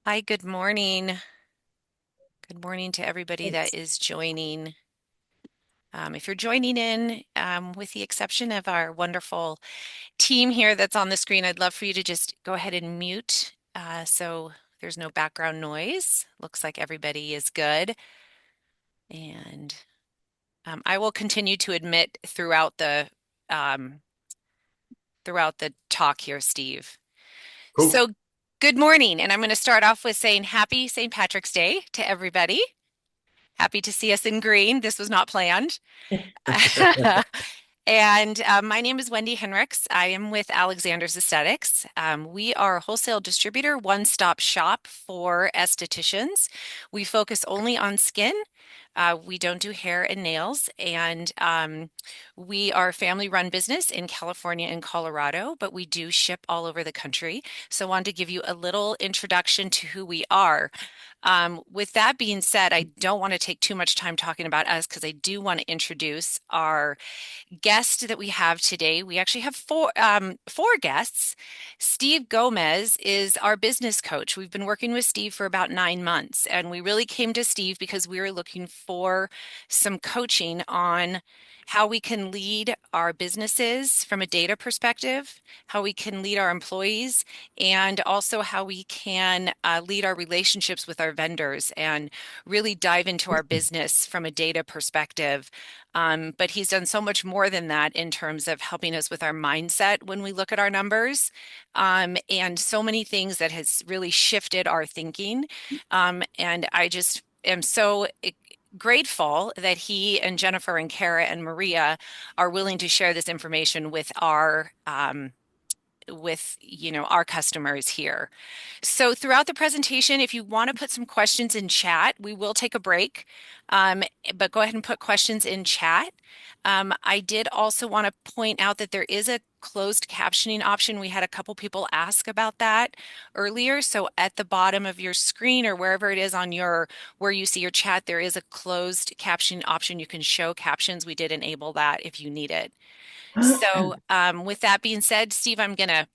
Hi, good morning. Good morning to everybody that Thanks. is joining. If you're joining in, with the exception of our wonderful team here that's on the screen, I'd love for you to just go ahead and mute so there's no background noise. Looks like everybody is good. And I will continue to admit um, throughout the talk here, Steve. Cool. So, good morning, and I'm going to start off with saying happy St. Patrick's Day to everybody. Happy to see us in green. This was not planned. And my name is Wendy Henricks. I am with Alexander's Aesthetics. We are a wholesale distributor, one-stop shop for estheticians. We focus only on skin. We don't do hair and nails, and we are a family-run business in California and Colorado, but we do ship all over the country. So I wanted to give you a little introduction to who we are. With that being said, I don't want to take too much time talking about us because I do want to introduce our guest that we have today. We actually have four guests. Steve Gomez is our business coach. We've been working with Steve for about 9 months, and we really came to Steve because we were looking for some coaching on how we can lead our businesses from a data perspective, how we can lead our employees, and also how we can lead our relationships with our vendors and really dive into our business from a data perspective. But he's done so much more than that in terms of helping us with our mindset when we look at our numbers, and so many things that has really shifted our thinking. And I just am so grateful that he and Jennifer and Kara and Maria are willing to share this information with our customers here. So throughout the presentation, if you want to put some questions in chat, we will take a break, um, but go ahead and put questions in chat. I did also want to point out that there is a closed captioning option. We had a couple people ask about that earlier. So at the bottom of your screen or wherever it is on where you see your chat, there is a closed captioning option. You can show captions. We did enable that if you need it. So, with that being said, Steve, I'm going to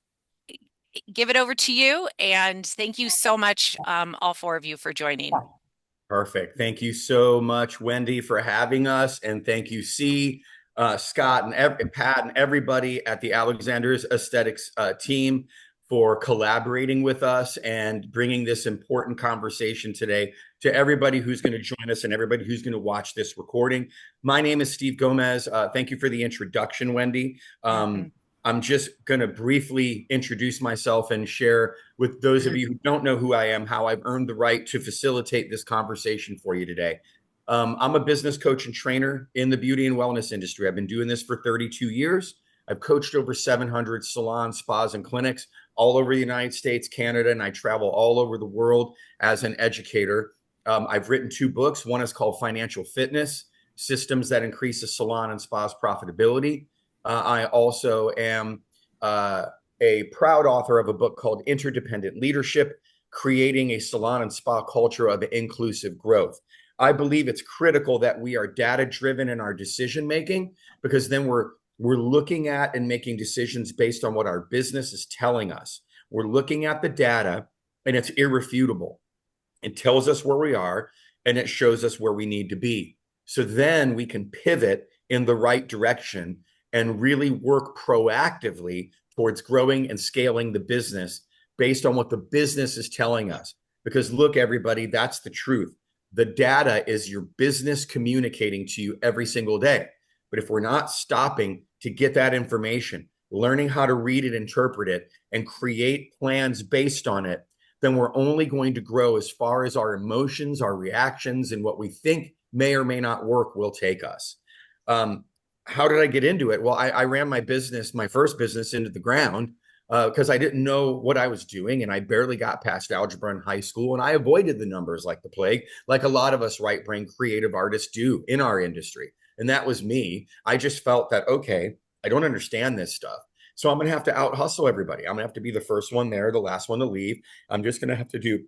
give it over to you. And thank you so much, all four of you, for joining. Perfect. Thank you so much, Wendy, for having us. And thank you, Scott, and Pat, and everybody at the Alexander's Aesthetics team for collaborating with us and bringing this important conversation today to everybody who's going to join us and everybody who's going to watch this recording. My name is Steve Gomez. Thank you for the introduction, Wendy. Mhm. I'm just going to briefly introduce myself and share with those of you who don't know who I am how I've earned the right to facilitate this conversation for you today. I'm a business coach and trainer in the beauty and wellness industry. I've been doing this for 32 years. I've coached over 700 salons, spas, and clinics all over the United States, Canada, and I travel all over the world as an educator. I've written two books. One is called Financial Fitness: Systems That Increase a Salon and Spa's Profitability. I also am a proud author of a book called Interdependent Leadership: Creating a Salon and Spa Culture of Inclusive Growth. I believe it's critical that we are data driven in our decision making, because then we're looking at and making decisions based on what our business is telling us. We're looking at the data and it's irrefutable. It tells us where we are and it shows us where we need to be. So then we can pivot in the right direction and really work proactively towards growing and scaling the business based on what the business is telling us. Because look, everybody, that's the truth. The data is your business communicating to you every single day. But if we're not stopping to get that information, learning how to read it, interpret it, and create plans based on it, then we're only going to grow as far as our emotions, our reactions, and what we think may or may not work will take us. How did I get into it? Well, I ran my business, my first business, into the ground because I didn't know what I was doing, and I barely got past algebra in high school, and I avoided the numbers like the plague, like a lot of us right brain creative artists do in our industry. And that was me. I just felt that, okay, I don't understand this stuff. So I'm going to have to out hustle everybody. I'm going to have to be the first one there, the last one to leave. I'm just going to have to do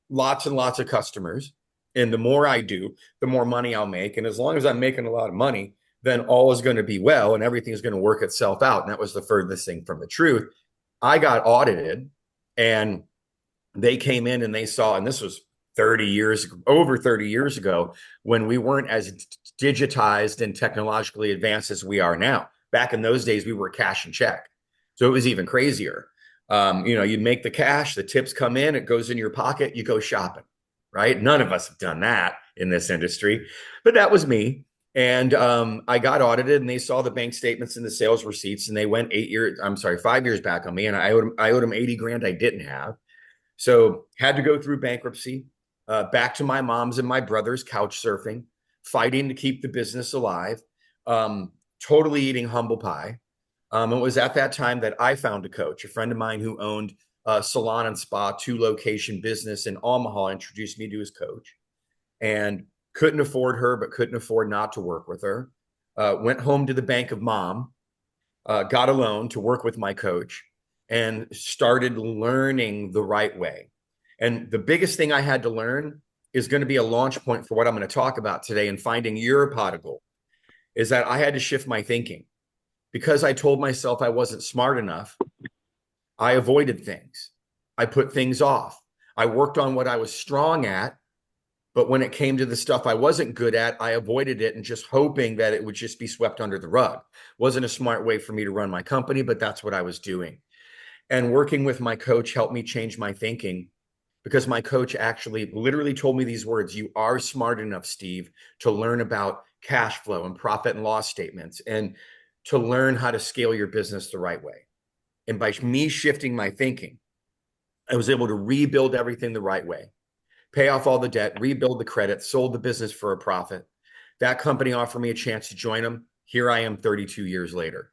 lots and lots of customers. And the more I do, the more money I'll make. And as long as I'm making a lot of money, then all is going to be well and everything is going to work itself out. And that was the furthest thing from the truth. I got audited, and they came in and they saw, and this was 30 years, over 30 years ago, when we weren't as digitized and technologically advanced as we are now. Back in those days, we were cash and check. So it was even crazier. You make the cash, the tips come in, it goes in your pocket, you go shopping, right? None of us have done that in this industry, but that was me. And I got audited, and they saw the bank statements and the sales receipts, and they went 8 years, I'm sorry, 5 years back on me, and I owed them 80 grand I didn't have. So had to go through bankruptcy, back to my mom's and my brother's couch surfing, fighting to keep the business alive, um, totally eating humble pie. It was at that time that I found a coach, a friend of mine who owned a salon and spa, two-location business in Omaha, introduced me to his coach, and couldn't afford her, but couldn't afford not to work with her. Went home to the bank of mom, got a loan to work with my coach, and started learning the right way. And the biggest thing I had to learn is going to be a launch point for what I'm going to talk about today, and finding your pot of gold, is that I had to shift my thinking. Because I told myself I wasn't smart enough, I avoided things. I put things off. I worked on what I was strong at, but when it came to the stuff I wasn't good at, I avoided it and just hoping that it would just be swept under the rug. Wasn't a smart way for me to run my company, but that's what I was doing. And working with my coach helped me change my thinking, because my coach actually literally told me these words: "You are smart enough, Steve, to learn about cash flow and profit and loss statements, and to learn how to scale your business the right way." And by me shifting my thinking, I was able to rebuild everything the right way, pay off all the debt, rebuild the credit, sold the business for a profit. That company offered me a chance to join them. Here I am 32 years later.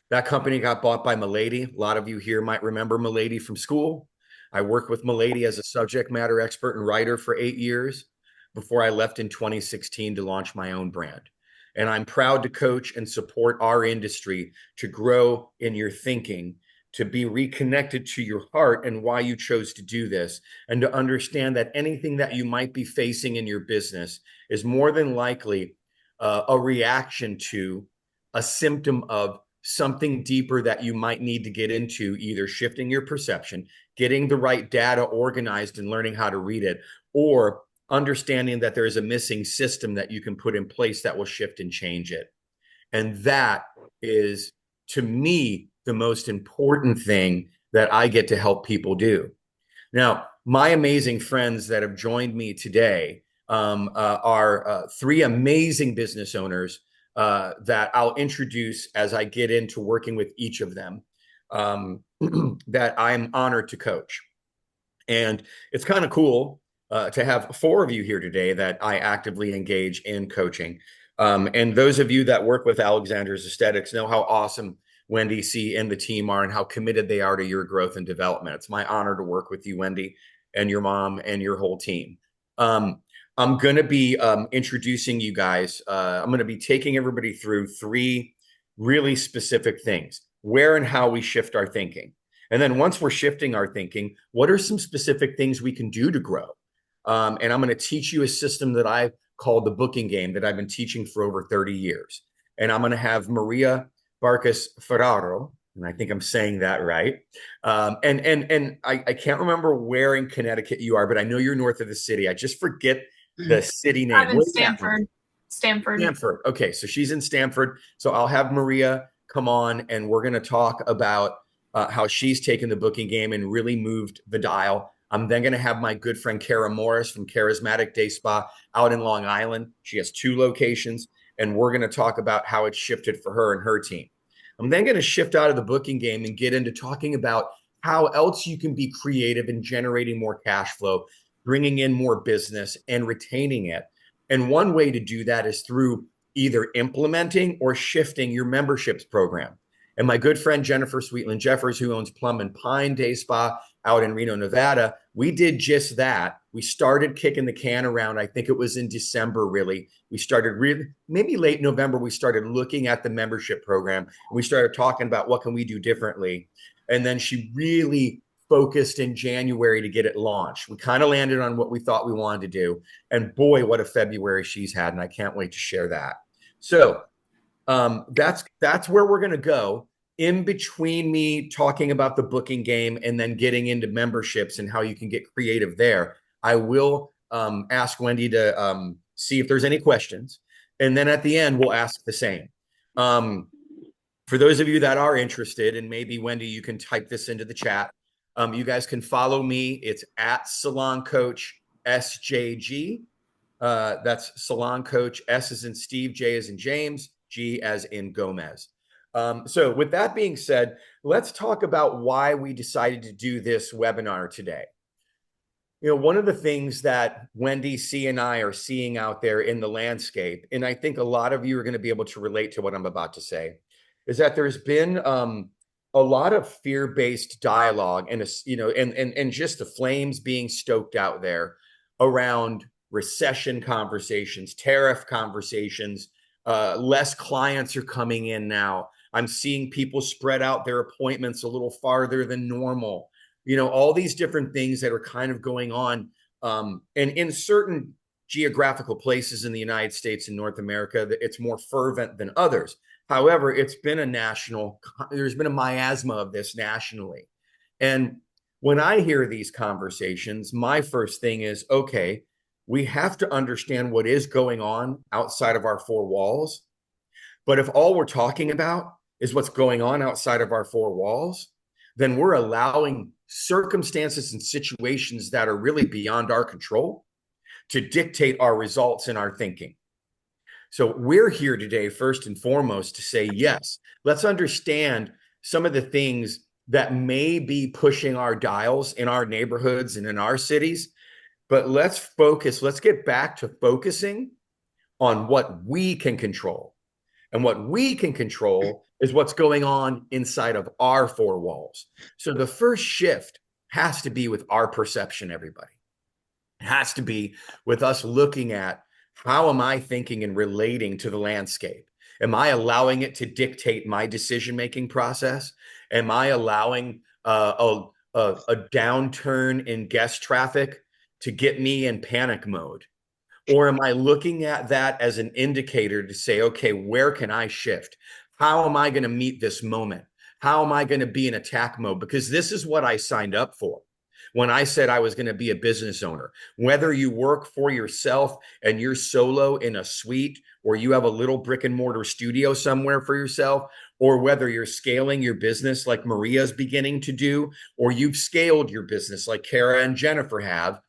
That company got bought by Milady. A lot of you here might remember Milady from school. I worked with Milady as a subject matter expert and writer for 8 years before I left in 2016 to launch my own brand. And I'm proud to coach and support our industry to grow in your thinking, to be reconnected to your heart and why you chose to do this, and to understand that anything that you might be facing in your business is more than likely a reaction to, a symptom of something deeper that you might need to get into, either shifting your perception, getting the right data organized and learning how to read it, or understanding that there is a missing system that you can put in place that will shift and change it. And that is, to me, the most important thing that I get to help people do. Now, my amazing friends that have joined me today are three amazing business owners that I'll introduce as I get into working with each of them, that I'm honored to coach. And it's kind of cool to have four of you here today that I actively engage in coaching. And those of you that work with Alexander's Aesthetics know how awesome Wendy C and the team are, and how committed they are to your growth and development. It's my honor to work with you, Wendy, and your mom and your whole team. I'm going to be introducing you guys. I'm going to be taking everybody through three really specific things: where and how we shift our thinking. And then once we're shifting our thinking, what are some specific things we can do to grow? And I'm going to teach you a system that I call the booking game, that I've been teaching for over 30 years. And I'm going to have Maria Barcus Ferraro, and I think I'm saying that right. And I can't remember where in Connecticut you are, but I know you're north of the city. I just forget the city name. I'm in Stamford. Stamford. Okay, so she's in Stamford. So I'll have Maria come on, and we're going to talk about how she's taken the booking game and really moved the dial. I'm then going to have my good friend Kara Morris from Charismatic Day Spa out in Long Island. She has two locations, and we're going to talk about how it's shifted for her and her team. I'm then going to shift out of the booking game and get into talking about how else you can be creative in generating more cash flow, bringing in more business, and retaining it. And one way to do that is through either implementing or shifting your memberships program. And my good friend Jennifer Sweetland Jeffers, who owns Plum and Pine Day Spa out in Reno, Nevada, we did just that. We started kicking the can around. I think it was in December, really. We started really, maybe late November, we started looking at the membership program. We started talking about what can we do differently. And then she really focused in January to get it launched. We kind of landed on what we thought we wanted to do. And boy, what a February she's had. And I can't wait to share that. So that's where we're going to go. in between me talking about the booking game and then getting into memberships and how you can get creative there, I will ask Wendy to see if there's any questions. And then at the end, we'll ask the same. Um, for those of you that are interested, and maybe Wendy, you can type this into the chat. You guys can follow me. It's at Salon Coach SJG. That's Salon Coach. S as in Steve, J as in James, G as in Gomez. So with that being said, let's talk about why we decided to do this webinar today. One of the things that Wendy, C, and I are seeing out there in the landscape, and I think a lot of you are going to be able to relate to what I'm about to say, is that there's been a lot of fear-based dialogue and and just the flames being stoked out there around recession conversations, tariff conversations. Less clients are coming in now. I'm seeing people spread out their appointments a little farther than normal. All these different things that are kind of going on. And in certain geographical places in the United States and North America, it's more fervent than others. However, there's been a miasma of this nationally. And when I hear these conversations, my first thing is, okay, we have to understand what is going on outside of our four walls. But if all we're talking about is what's going on outside of our four walls, then we're allowing circumstances and situations that are really beyond our control to dictate our results and our thinking. So we're here today, first and foremost, to say, yes, let's understand some of the things that may be pushing our dials in our neighborhoods and in our cities. But let's get back to focusing on what we can control. And what we can control is what's going on inside of our four walls. So the first shift has to be with our perception, everybody. It has to be with us looking at, how am I thinking and relating to the landscape? Am I allowing it to dictate my decision-making process? Am I allowing a downturn in guest traffic to get me in panic mode? Or am I looking at that as an indicator to say, okay, where can I shift? How am I going to meet this moment? How am I going to be in attack mode? Because this is what I signed up for when I said I was going to be a business owner. Whether you work for yourself and you're solo in a suite, or you have a little brick and mortar studio somewhere for yourself, or whether you're scaling your business like Maria's beginning to do, or you've scaled your business like Kara and Jennifer have,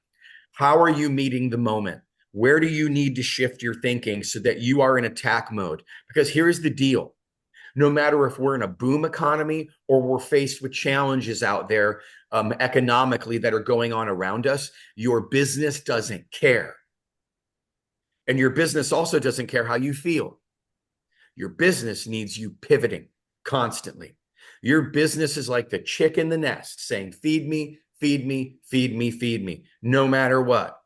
how are you meeting the moment? Where do you need to shift your thinking so that you are in attack mode? Because here's the deal. No matter if we're in a boom economy or we're faced with challenges out there economically that are going on around us, your business doesn't care. And your business also doesn't care how you feel. Your business needs you pivoting constantly. Your business is like the chick in the nest saying, feed me, feed me, feed me, feed me, no matter what.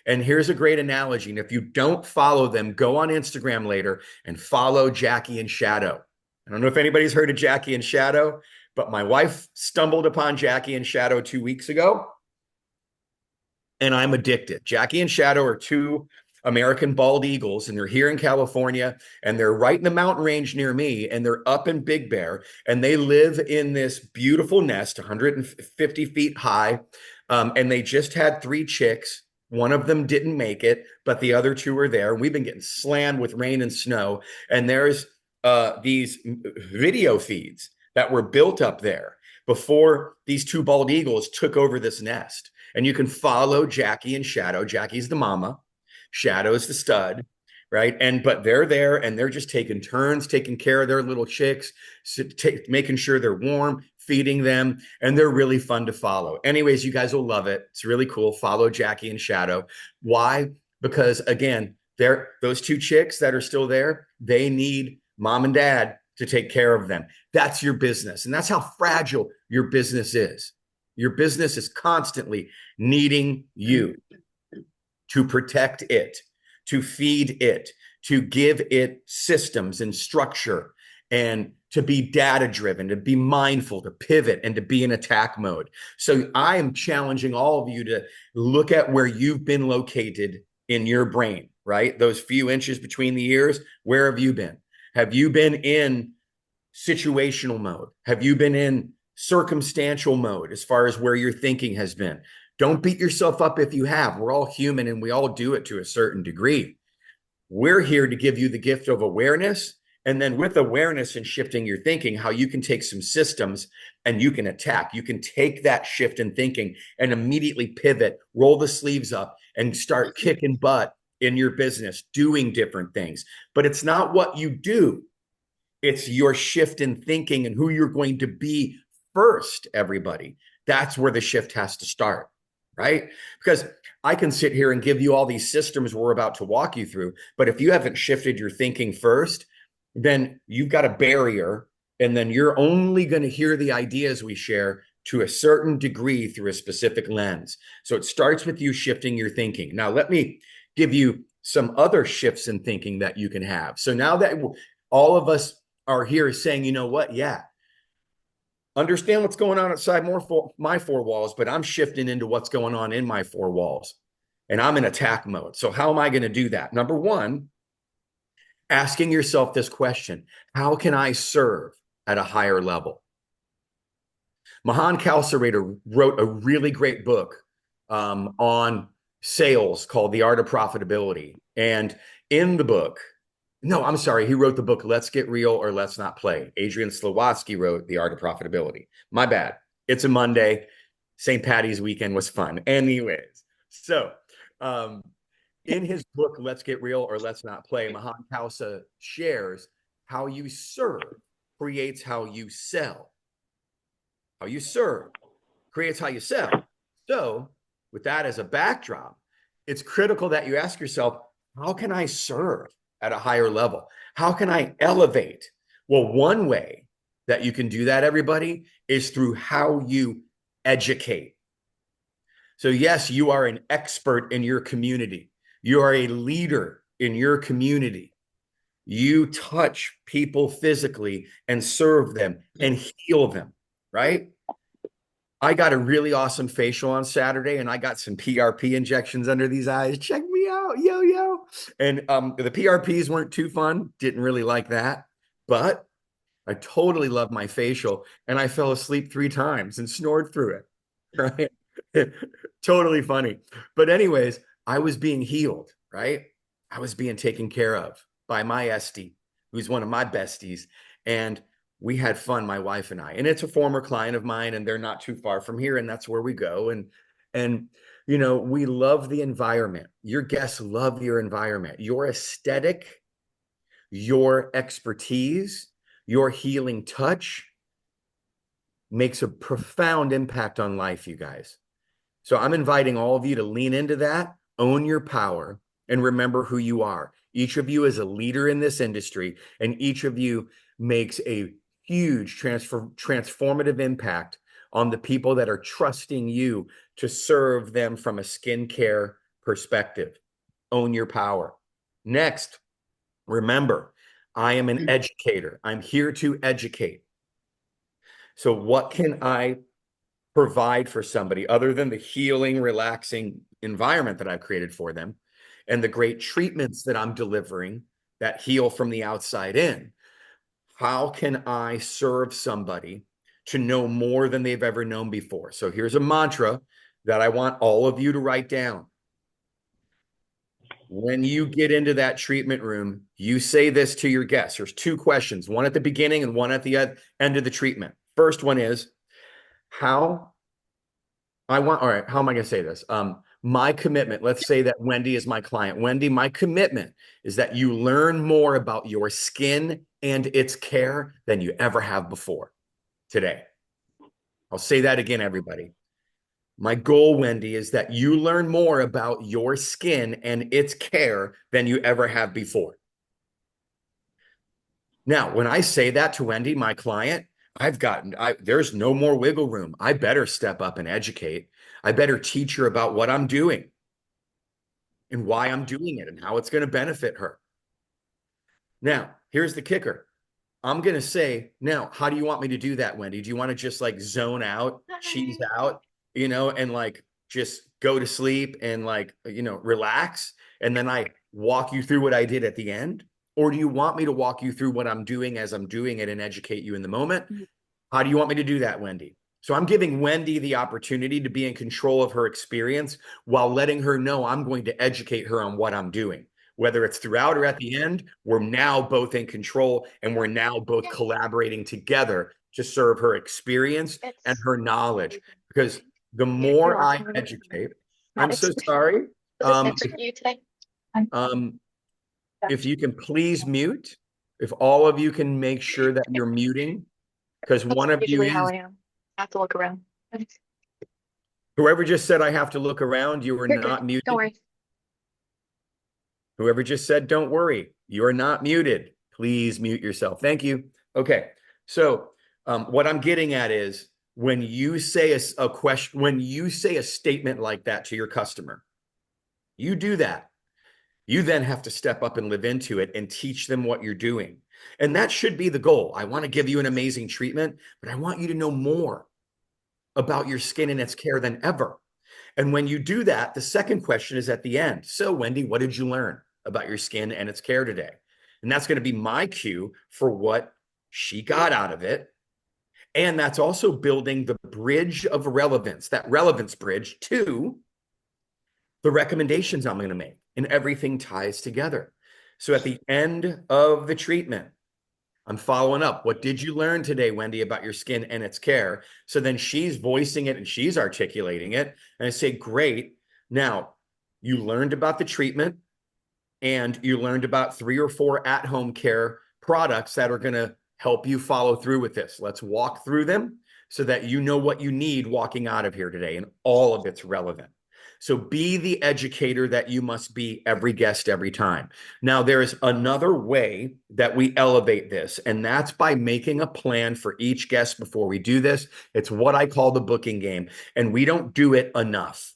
And here's a great analogy. And if you don't follow them, go on Instagram later and follow Jackie and Shadow. I don't know if anybody's heard of Jackie and Shadow, but my wife stumbled upon Jackie and Shadow 2 weeks ago, and I'm addicted. Jackie and Shadow are two American bald eagles, and they're here in California, and they're right in the mountain range near me, and they're up in Big Bear, and they live in this beautiful nest, 150 feet high, and they just had 3 chicks. One of them didn't make it, but the other 2 are there. We've been getting slammed with rain and snow, and there's these video feeds that were built up there before these 2 bald eagles took over this nest. And you can follow Jackie and Shadow. Jackie's the mama, Shadow's the stud, right? But they're there, and they're just taking turns, taking care of their little chicks, making sure they're warm, feeding them, and they're really fun to follow. Anyways, you guys will love it. It's really cool. Follow Jackie and Shadow. Why? Because again, those 2 chicks that are still there, they need mom and dad to take care of them. That's your business. And that's how fragile your business is. Your business is constantly needing you to protect it, to feed it, to give it systems and structure, and to be data driven, to be mindful, to pivot, and to be in attack mode. So I am challenging all of you to look at where you've been located in your brain, right? Those few inches between the ears, where have you been? Have you been in situational mode? Have you been in circumstantial mode as far as where your thinking has been? Don't beat yourself up if you have. We're all human and we all do it to a certain degree. We're here to give you the gift of awareness. And then with awareness and shifting your thinking, how you can take some systems and you can attack. You can take that shift in thinking and immediately pivot, roll the sleeves up, and start kicking butt in your business, doing different things. But it's not what you do, it's your shift in thinking and who you're going to be first, everybody. That's where the shift has to start, right? Because I can sit here and give you all these systems we're about to walk you through, but if you haven't shifted your thinking first, then you've got a barrier, and then you're only going to hear the ideas we share to a certain degree through a specific lens. So it starts with you shifting your thinking. Now, let me give you some other shifts in thinking that you can have. So now that all of us are here saying, you know what? Yeah, understand what's going on outside my four walls, but I'm shifting into what's going on in my four walls. And I'm in attack mode. So how am I going to do that? Number one, asking yourself this question: how can I serve at a higher level? Mahan Kalsarator wrote a really great book on sales called The Art of Profitability. And in the book, no, I'm sorry, he wrote the book Let's Get Real or Let's Not Play. Adrian Slowatsky wrote The Art of Profitability. My bad. It's a Monday. St. Patty's weekend was fun. Anyways, so in his book, Let's Get Real or Let's Not Play, Mahan Kalsa shares how you serve creates how you sell. How you serve creates how you sell. So, with that as a backdrop, it's critical that you ask yourself, how can I serve at a higher level? How can I elevate? Well, one way that you can do that, everybody, is through how you educate. So, yes, you are an expert in your community. You are a leader in your community. You touch people physically and serve them and heal them, right? I got a really awesome facial on Saturday and I got some PRP injections under these eyes. Check me out, yo, yo. And the PRPs weren't too fun. Didn't really like that. But I totally love my facial and I fell asleep 3 times and snored through it. Right? Totally funny. But anyways, I was being healed, right? I was being taken care of by my Esty, who's one of my besties. And we had fun, my wife and I. And it's a former client of mine, and they're not too far from here, and that's where we go. And you know, we love the environment. Your guests love your environment. Your aesthetic, your expertise, your healing touch makes a profound impact on life, you guys. So I'm inviting all of you to lean into that, own your power, and remember who you are. Each of you is a leader in this industry, and each of you makes a huge transformative impact on the people that are trusting you to serve them from a skincare perspective. Own your power. Next, remember, I am an educator. I'm here to educate. So what can I provide for somebody other than the healing, relaxing environment that I've created for them and the great treatments that I'm delivering that heal from the outside in? How can I serve somebody to know more than they've ever known before? So here's a mantra that I want all of you to write down. When you get into that treatment room, you say this to your guests. There's 2 questions, one at the beginning and one at the end of the treatment. First one is, how all right, how am I going to say this? My commitment, let's say that Wendy is my client. Wendy, my commitment is that you learn more about your skin and its care than you ever have before today. I'll say that again, everybody. My goal, Wendy, is that you learn more about your skin and its care than you ever have before. Now, when I say that to Wendy, my client, there's no more wiggle room. I better step up and educate. I better teach her about what I'm doing and why I'm doing it and how it's going to benefit her. Now, here's the kicker. I'm going to say, now, how do you want me to do that, Wendy? Do you want to just like zone out, cheese out, and like just go to sleep and like, relax? And then I walk you through what I did at the end? Or do you want me to walk you through what I'm doing as I'm doing it and educate you in the moment? How do you want me to do that, Wendy? So I'm giving Wendy the opportunity to be in control of her experience while letting her know I'm going to educate her on what I'm doing. Whether it's throughout or at the end, we're now both in control and we're now both collaborating together to serve her experience and her knowledge. Because the more I educate, I'm so sorry. Um, um, if you can please mute, if all of you can make sure that you're muting, because one of you is, I have to look around. whoever just said I have to look around, you are You're good. not muted. Don't worry. Whoever just said don't worry, you are not muted. Please mute yourself. Thank you. Okay. So what I'm getting at is when you say a question, when you say a statement like that to your customer, you do that. You then have to step up and live into it and teach them what you're doing. And that should be the goal. I want to give you an amazing treatment, but I want you to know more about your skin and its care than ever. And when you do that, the second question is at the end. So, Wendy, what did you learn about your skin and its care today? And that's going to be my cue for what she got out of it. And that's also building the bridge of relevance, that relevance bridge to the recommendations I'm going to make. And everything ties together. So at the end of the treatment, I'm following up. What did you learn today, Wendy, about your skin and its care? So then she's voicing it and she's articulating it. And I say, great. Now, you learned about the treatment and you learned about 3 or 4 at-home care products that are going to help you follow through with this. Let's walk through them so that you know what you need walking out of here today and all of it's relevant. So be the educator that you must be every guest, every time. Now, there is another way that we elevate this, and that's by making a plan for each guest before we do this. It's what I call the booking game, and we don't do it enough.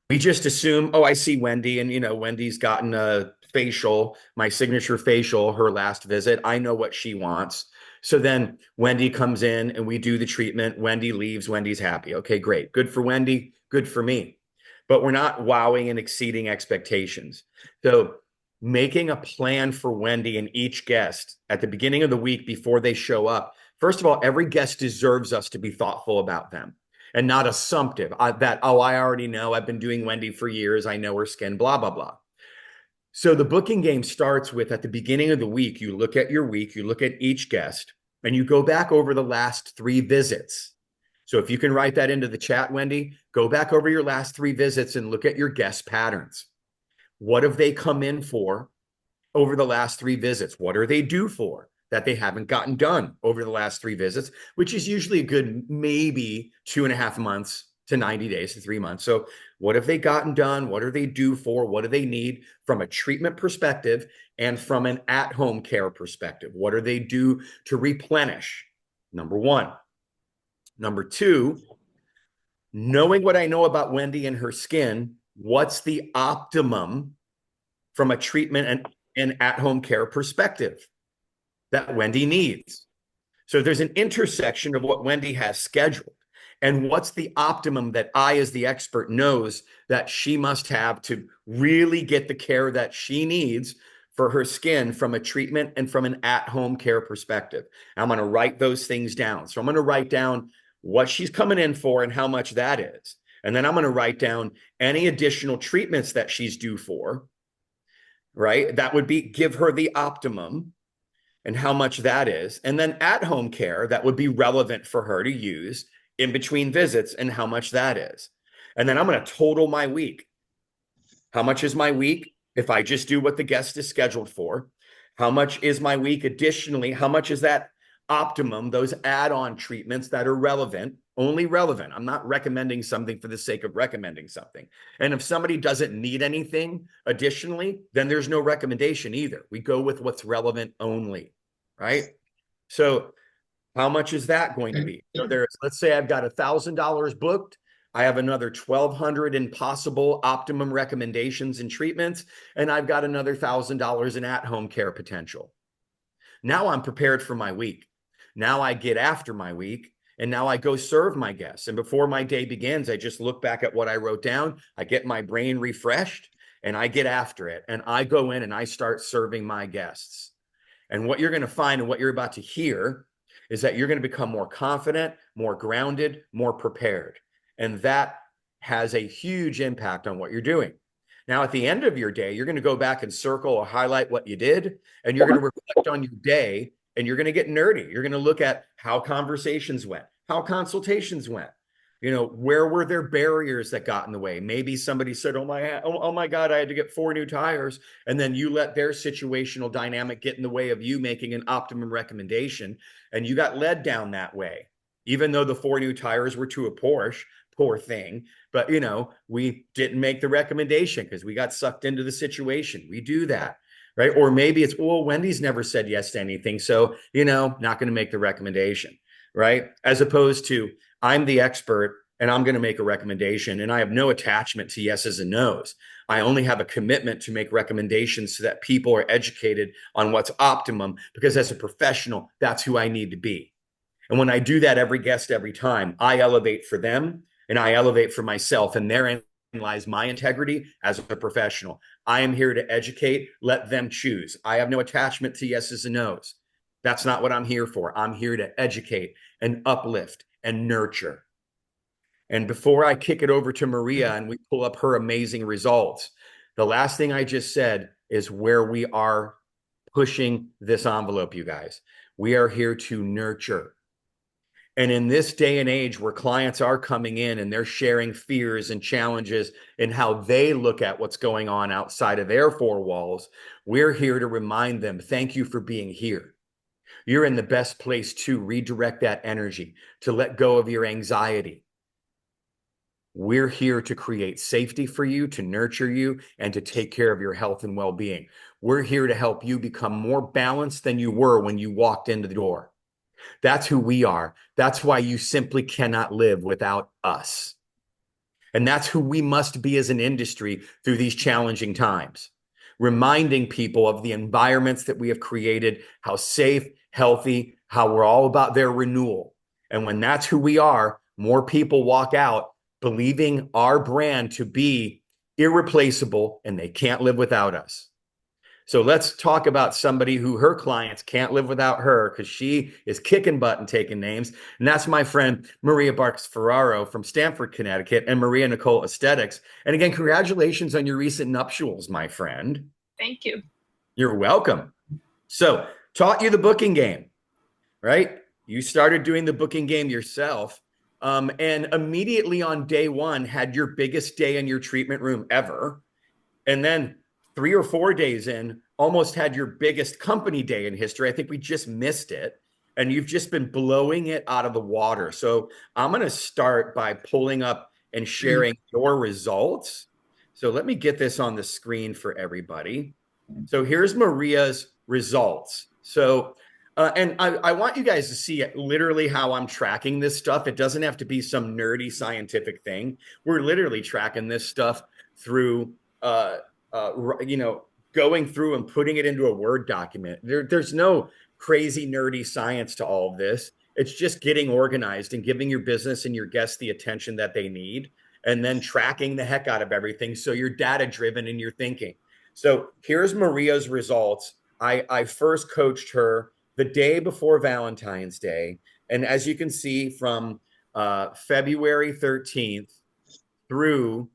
We just assume, oh, I see Wendy, and Wendy's gotten a facial, my signature facial, her last visit. I know what she wants. So then Wendy comes in and we do the treatment. Wendy leaves. Wendy's happy. Okay, great. Good for Wendy. Good for me. But we're not wowing and exceeding expectations. So making a plan for Wendy and each guest at the beginning of the week before they show up. First of all, every guest deserves us to be thoughtful about them and not assumptive that, oh, I already know. I've been doing Wendy for years. I know her skin, blah, blah, blah. So the booking game starts with at the beginning of the week, you look at your week, you look at each guest, and you go back over the last 3 visits. So if you can write that into the chat, Wendy, go back over your last 3 visits and look at your guest patterns. What have they come in for over the last 3 visits? What are they due for that they haven't gotten done over the last 3 visits, which is usually a good maybe 2.5 months to 90 days to 3 months. So what have they gotten done? What are they due for? What do they need from a treatment perspective and from an at-home care perspective? What are they due to replenish? Number 1. Number 2, knowing what I know about Wendy and her skin, what's the optimum from a treatment and at-home care perspective that Wendy needs? So there's an intersection of what Wendy has scheduled and what's the optimum that I, as the expert, knows that she must have to really get the care that she needs for her skin from a treatment and from an at-home care perspective. I'm going to write those things down. So I'm going to write down what she's coming in for and how much that is. And then I'm going to write down any additional treatments that she's due for, right? That would be give her the optimum and how much that is. And then at-home care that would be relevant for her to use in between visits and how much that is. And then I'm going to total my week. How much is my week if I just do what the guest is scheduled for? How much is my week additionally? How much is that optimum, those add-on treatments that are relevant, only relevant? I'm not recommending something for the sake of recommending something. And if somebody doesn't need anything additionally, then there's no recommendation either. We go with what's relevant only, right? So how much is that going to be? So let's say I've got $1,000 booked. I have another 1,200 in possible optimum recommendations and treatments, and I've got another $1,000 in at-home care potential. Now I'm prepared for my week. Now I get after my week, and now I go serve my guests. And before my day begins, I just look back at what I wrote down. I get my brain refreshed, and I get after it and I go in and I start serving my guests. And what you're going to find and what you're about to hear is that you're going to become more confident, more grounded, more prepared. And that has a huge impact on what you're doing. Now, at the end of your day, you're going to go back and circle or highlight what you did, and you're going to reflect on your day, and you're going to get nerdy. You're going to look at how conversations went, how consultations went. Where were there barriers that got in the way? Maybe somebody said, oh my God, I had to get 4 new tires. And then you let their situational dynamic get in the way of you making an optimum recommendation. And you got led down that way, even though the 4 new tires were to a Porsche, poor thing. But, we didn't make the recommendation because we got sucked into the situation. We do that. Right. Or maybe it's, well, Wendy's never said yes to anything. So, not going to make the recommendation. Right. As opposed to, I'm the expert and I'm going to make a recommendation and I have no attachment to yeses and nos. I only have a commitment to make recommendations so that people are educated on what's optimum, because as a professional, that's who I need to be. And when I do that every guest, every time, I elevate for them and I elevate for myself, and therein lies my integrity as a professional. I am here to educate, let them choose. I have no attachment to yeses and nos. That's not what I'm here for. I'm here to educate and uplift and nurture. And before I kick it over to Maria and we pull up her amazing results, the last thing I just said is where we are pushing this envelope, you guys. We are here to nurture. And in this day and age where clients are coming in and they're sharing fears and challenges and how they look at what's going on outside of their 4 walls, we're here to remind them, thank you for being here. You're in the best place to redirect that energy, to let go of your anxiety. We're here to create safety for you, to nurture you, and to take care of your health and well-being. We're here to help you become more balanced than you were when you walked into the door. That's who we are. That's why you simply cannot live without us. And that's who we must be as an industry through these challenging times, reminding people of the environments that we have created, how safe, healthy, how we're all about their renewal. And when that's who we are, more people walk out believing our brand to be irreplaceable and they can't live without us. So let's talk about somebody who her clients can't live without her, because she is kicking butt and taking names. And that's my friend Maria Barks Ferraro from Stamford, Connecticut, and Maria Nicole Aesthetics. And again, congratulations on your recent nuptials, my friend. Thank you. You're welcome. So, taught you the booking game, right? You started doing the booking game yourself, and immediately on day 1 had your biggest day in your treatment room ever. And then 3 or 4 days in, almost had your biggest company day in history. I think we just missed it. And you've just been blowing it out of the water. So I'm going to start by pulling up and sharing your results. So let me get this on the screen for everybody. So here's Maria's results. So, and I want you guys to see literally how I'm tracking this stuff. It doesn't have to be some nerdy scientific thing. We're literally tracking this stuff through, going through and putting it into a Word document. There's no crazy nerdy science to all of this. It's just getting organized and giving your business and your guests the attention that they need, and then tracking the heck out of everything so you're data driven in your thinking. So here's Maria's results. I first coached her the day before Valentine's Day. And as you can see, from February 13th through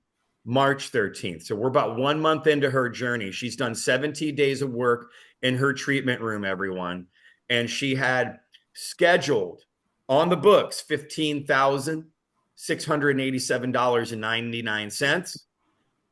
March 13th. So we're about 1 month into her journey. She's done 17 days of work in her treatment room, everyone. And she had scheduled on the books $15,687.99.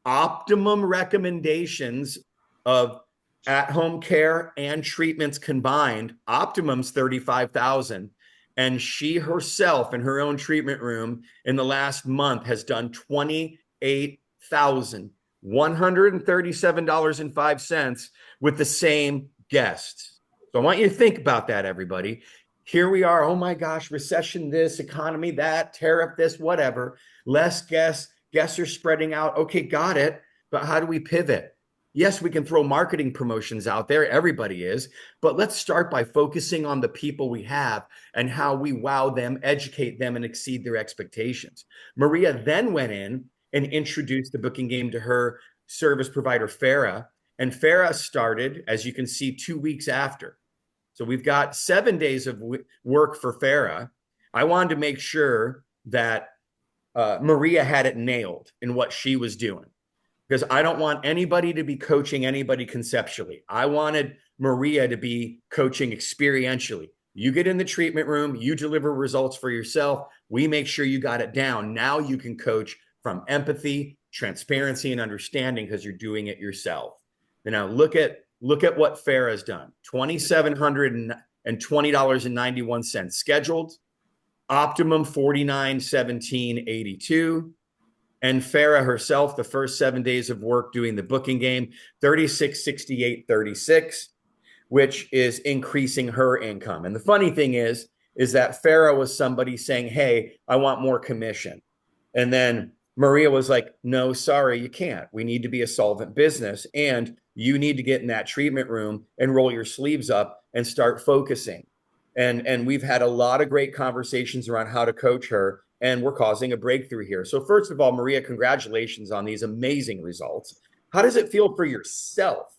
Optimum recommendations of at-home care and treatments combined, optimum's 35,000. And she herself in her own treatment room in the last month has done $28,137.05 with the same guests. So I want you to think about that, everybody. Here we are. Oh my gosh, recession, this, economy, that, tariff, this, whatever. Less guests. Guests are spreading out. Okay, got it. But how do we pivot? Yes, we can throw marketing promotions out there. Everybody is. But let's start by focusing on the people we have and how we wow them, educate them, and exceed their expectations. Maria then went in and introduced the booking game to her service provider, Farah. And Farah started, as you can see, 2 weeks after. So we've got 7 days of work for Farah. I wanted to make sure that Maria had it nailed in what she was doing because I don't want anybody to be coaching anybody conceptually. I wanted Maria to be coaching experientially. You get in the treatment room, you deliver results for yourself. We make sure you got it down. Now you can coach from empathy, transparency, and understanding because you're doing it yourself. And now look at what Farah's done. $2,720.91 scheduled, optimum 49.17.82. And Farah herself, the first 7 days of work doing the booking game, 36.68.36, which is increasing her income. And the funny thing is that Farah was somebody saying, hey, I want more commission. And then Maria was like, no, sorry, you can't. We need to be a solvent business. And you need to get in that treatment room and roll your sleeves up and start focusing. And we've had a lot of great conversations around how to coach her, and we're causing a breakthrough here. So first of all, Maria, congratulations on these amazing results. How does it feel for yourself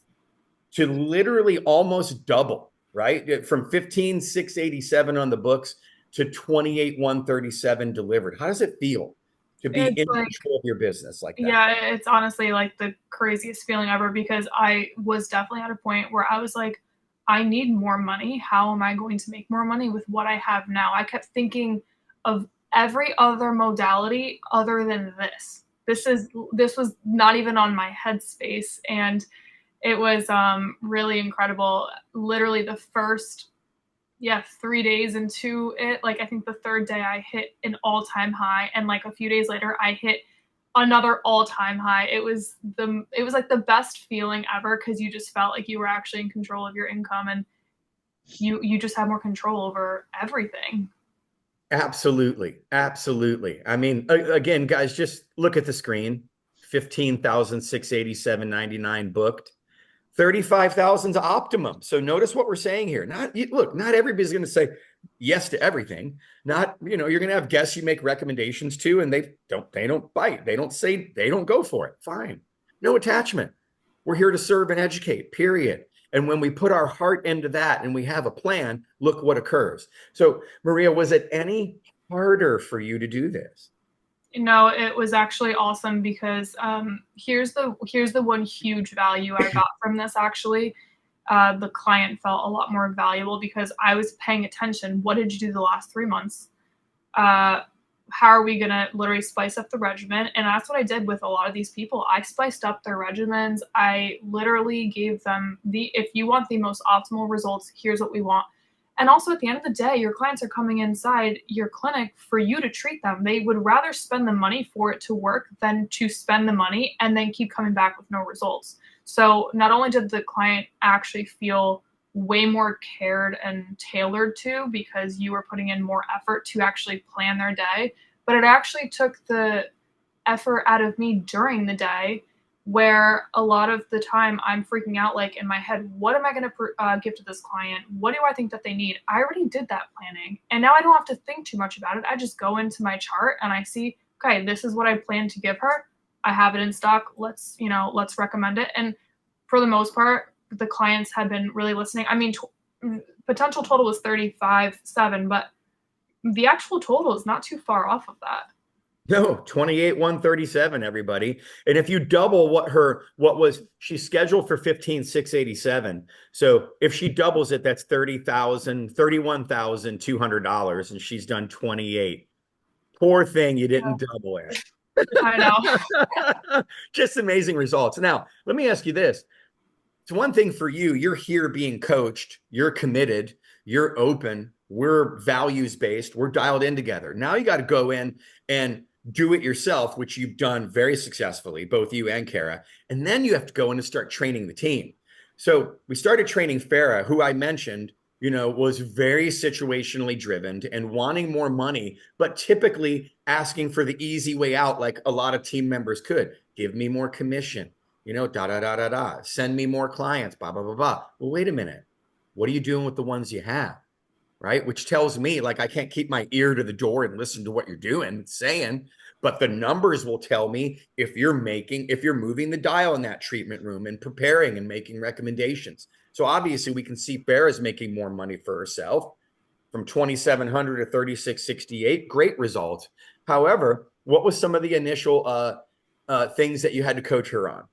to literally almost double, right? From 15,687 on the books to 28,137 delivered. How does it feel to be It's in like, control of your business like that? yeah, it's honestly like the craziest feeling ever because I was definitely at a point where I was like, I need more money. How am I going to make more money with what I have now? I kept thinking of every other modality other than this. This was not even on my headspace, and it was really incredible. Literally the first 3 days into it, like I think the third day I hit an all-time high, and like a few days later I hit another all-time high. It was like the best feeling ever because you just felt like you were actually in control of your income, and you just have more control over everything. Absolutely. Absolutely. I mean, again, guys, just look at the screen. 15,687.99 booked. 35,000 is optimum. So notice what we're saying here. Not everybody's going to say yes to everything. Not, you're going to have guests you make recommendations to, and they don't bite. They don't go for it. Fine. No attachment. We're here to serve and educate, period. And when we put our heart into that and we have a plan, look what occurs. So, Maria, was it any harder for you to do this? No, it was actually awesome because here's the one huge value I got from this. Actually, the client felt a lot more valuable because I was paying attention. What did you do the last 3 months? How are we gonna literally spice up the regimen? And that's what I did with a lot of these people. I spiced up their regimens. I literally gave them if you want the most optimal results, here's what we want. And also at the end of the day, your clients are coming inside your clinic for you to treat them. They would rather spend the money for it to work than to spend the money and then keep coming back with no results. So not only did the client actually feel way more cared and tailored to because you were putting in more effort to actually plan their day, but it actually took the effort out of me during the day where a lot of the time I'm freaking out, like in my head, what am I going to give to this client? What do I think that they need? I already did that planning. And now I don't have to think too much about it. I just go into my chart and I see, okay, this is what I plan to give her. I have it in stock. Let's recommend it. And for the most part, the clients had been really listening. I mean, potential total was 35.7, but the actual total is not too far off of that. No, 28,137, everybody. And if you double what was she scheduled for 15,687. So if she doubles it, that's $31,200, and she's done 28. Poor thing, you didn't double it. I know. Just amazing results. Now, let me ask you this. It's one thing for you. You're here being coached. You're committed. You're open. We're values based. We're dialed in together. Now you got to go in and do it yourself, which you've done very successfully, both you and Kara. And then you have to go in and start training the team. So we started training Farah, who I mentioned, was very situationally driven and wanting more money, but typically asking for the easy way out, like a lot of team members could. Give me more commission, send me more clients, blah, blah, blah, blah. Well, wait a minute. What are you doing with the ones you have? right? Which tells me like I can't keep my ear to the door and listen to what you're doing, saying, but the numbers will tell me if you're moving the dial in that treatment room and preparing and making recommendations. So obviously we can see Farrah's making more money for herself from 2,700 to 3,668. Great result. However, what was some of the initial things that you had to coach her on?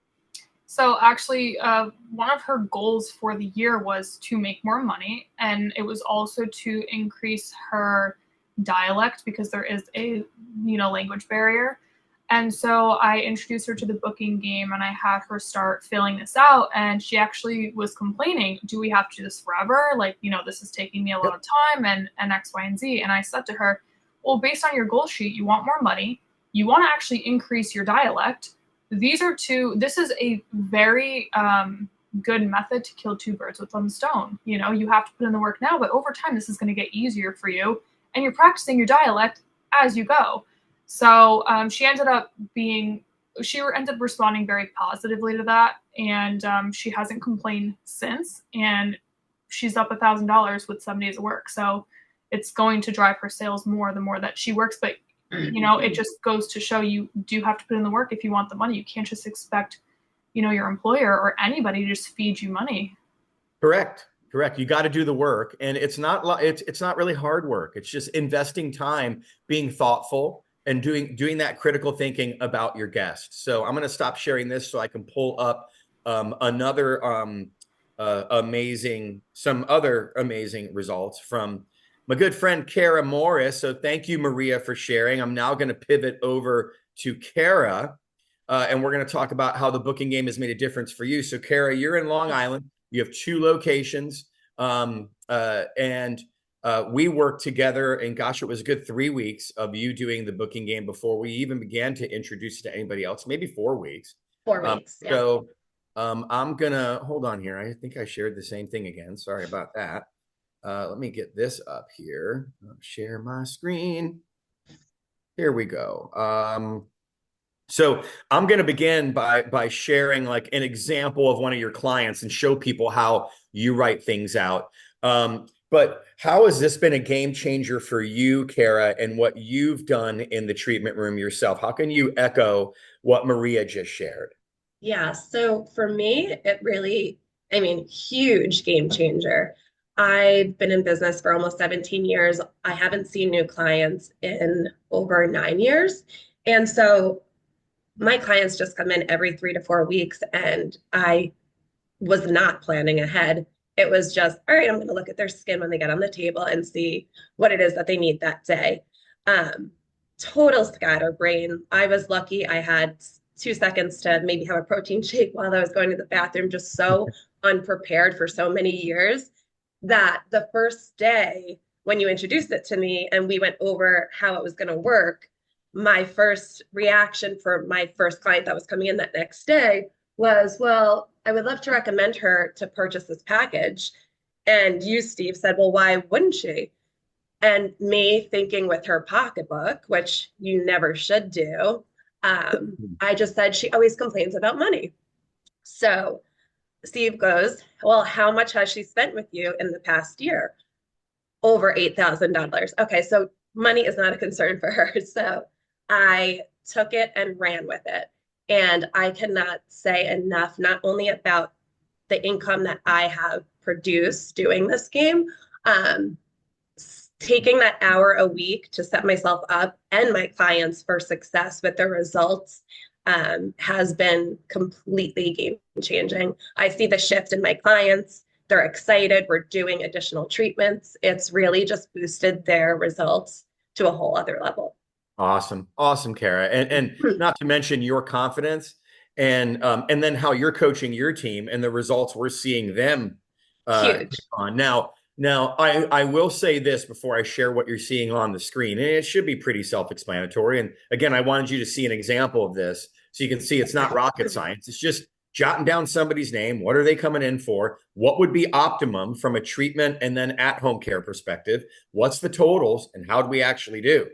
So actually, one of her goals for the year was to make more money, and it was also to increase her dialect because there is a language barrier. And so I introduced her to the booking game, and I had her start filling this out. And she actually was complaining, "Do we have to do this forever? Like, this is taking me a lot of time, and X, Y, and Z." And I said to her, "Well, based on your goal sheet, you want more money, you want to actually increase your dialect. This is a very good method to kill two birds with one stone. You have to put in the work now, but over time, this is going to get easier for you. And you're practicing your dialect as you go." So she ended up responding very positively to that. And she hasn't complained since. And she's up $1,000 with 7 days of work. So it's going to drive her sales more the more that she works. But it just goes to show you do have to put in the work if you want the money. You can't just expect, your employer or anybody to just feed you money. Correct. You got to do the work, and it's not really hard work. It's just investing time, being thoughtful, and doing that critical thinking about your guests. So I'm going to stop sharing this so I can pull up another some other amazing results from my good friend Kara Morris. So thank you, Maria, for sharing. I'm now going to pivot over to Kara, and we're going to talk about how the booking game has made a difference for you. So Kara, you're in Long Island. You have 2 locations, and we worked together. And gosh, it was a good 3 weeks of you doing the booking game before we even began to introduce it to anybody else. Maybe 4 weeks. 4 weeks. Yeah. So I'm gonna hold on here. I think I shared the same thing again. Sorry about that. Let me get this up here. Share my screen. Here we go. So I'm going to begin by sharing like an example of one of your clients and show people how you write things out. But how has this been a game changer for you, Kara, and what you've done in the treatment room yourself? How can you echo what Maria just shared? Yeah. So for me, it really, huge game changer. I've been in business for almost 17 years. I haven't seen new clients in over 9 years. And so my clients just come in every 3 to 4 weeks, and I was not planning ahead. It was just, all right, I'm going to look at their skin when they get on the table and see what it is that they need that day. Total scatterbrain. I was lucky. I had 2 seconds to maybe have a protein shake while I was going to the bathroom, just so unprepared for so many years that the first day when you introduced it to me and we went over how it was going to work, my first reaction for my first client that was coming in that next day was, well, I would love to recommend her to purchase this package. And you, Steve, said, well, why wouldn't she? And me thinking with her pocketbook, which you never should do, I just said, she always complains about money. So Steve goes, well, how much has she spent with you in the past year? Over $8,000. Okay, so money is not a concern for her. So I took it and ran with it. And I cannot say enough, not only about the income that I have produced doing this game, taking that hour a week to set myself up and my clients for success with the results has been completely game changing. I see the shift in my clients. They're excited. We're doing additional treatments. It's really just boosted their results to a whole other level. Awesome, Kara, and not to mention your confidence, and then how you're coaching your team and the results we're seeing them Huge. on. Now, I will say this before I share what you're seeing on the screen, and it should be pretty self-explanatory. And again, I wanted you to see an example of this so you can see it's not rocket science. It's just jotting down somebody's name. What are they coming in for? What would be optimum from a treatment and then at-home care perspective? What's the totals, and how do we actually do?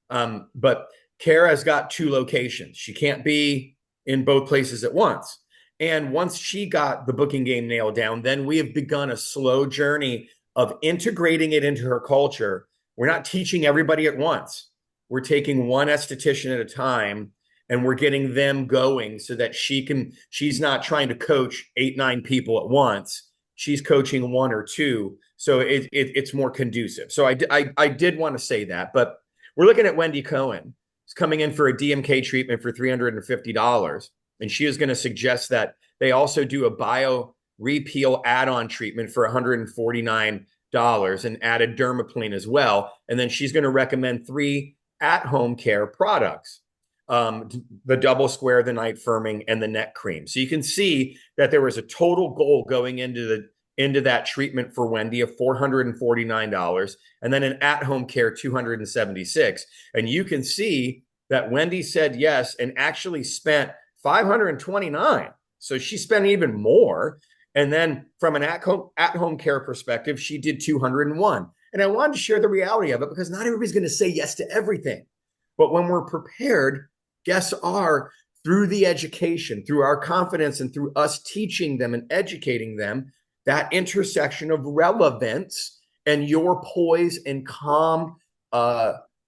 But Kara's got 2 locations. She can't be in both places at once. And once she got the booking game nailed down, then we have begun a slow journey of integrating it into her culture. We're not teaching everybody at once. We're taking one esthetician at a time, and we're getting them going so that she's not trying to coach 8, 9 people at once. She's coaching 1 or 2. So it's more conducive. So I did want to say that, but we're looking at Wendy Cohen. She's coming in for a DMK treatment for $350. And she is going to suggest that they also do a bio repeal add-on treatment for $149 and add a dermaplane as well. And then she's going to recommend 3 at-home care products. The double square, the night firming, and the neck cream. So you can see that there was a total goal going into that treatment for Wendy of $449, and then an at-home care $276. And you can see that Wendy said yes and actually spent $529. So she spent even more. And then from an at-home care perspective, she did $201. And I wanted to share the reality of it because not everybody's going to say yes to everything. But when we're prepared, guests are, through the education, through our confidence, and through us teaching them and educating them, that intersection of relevance and your poise and calm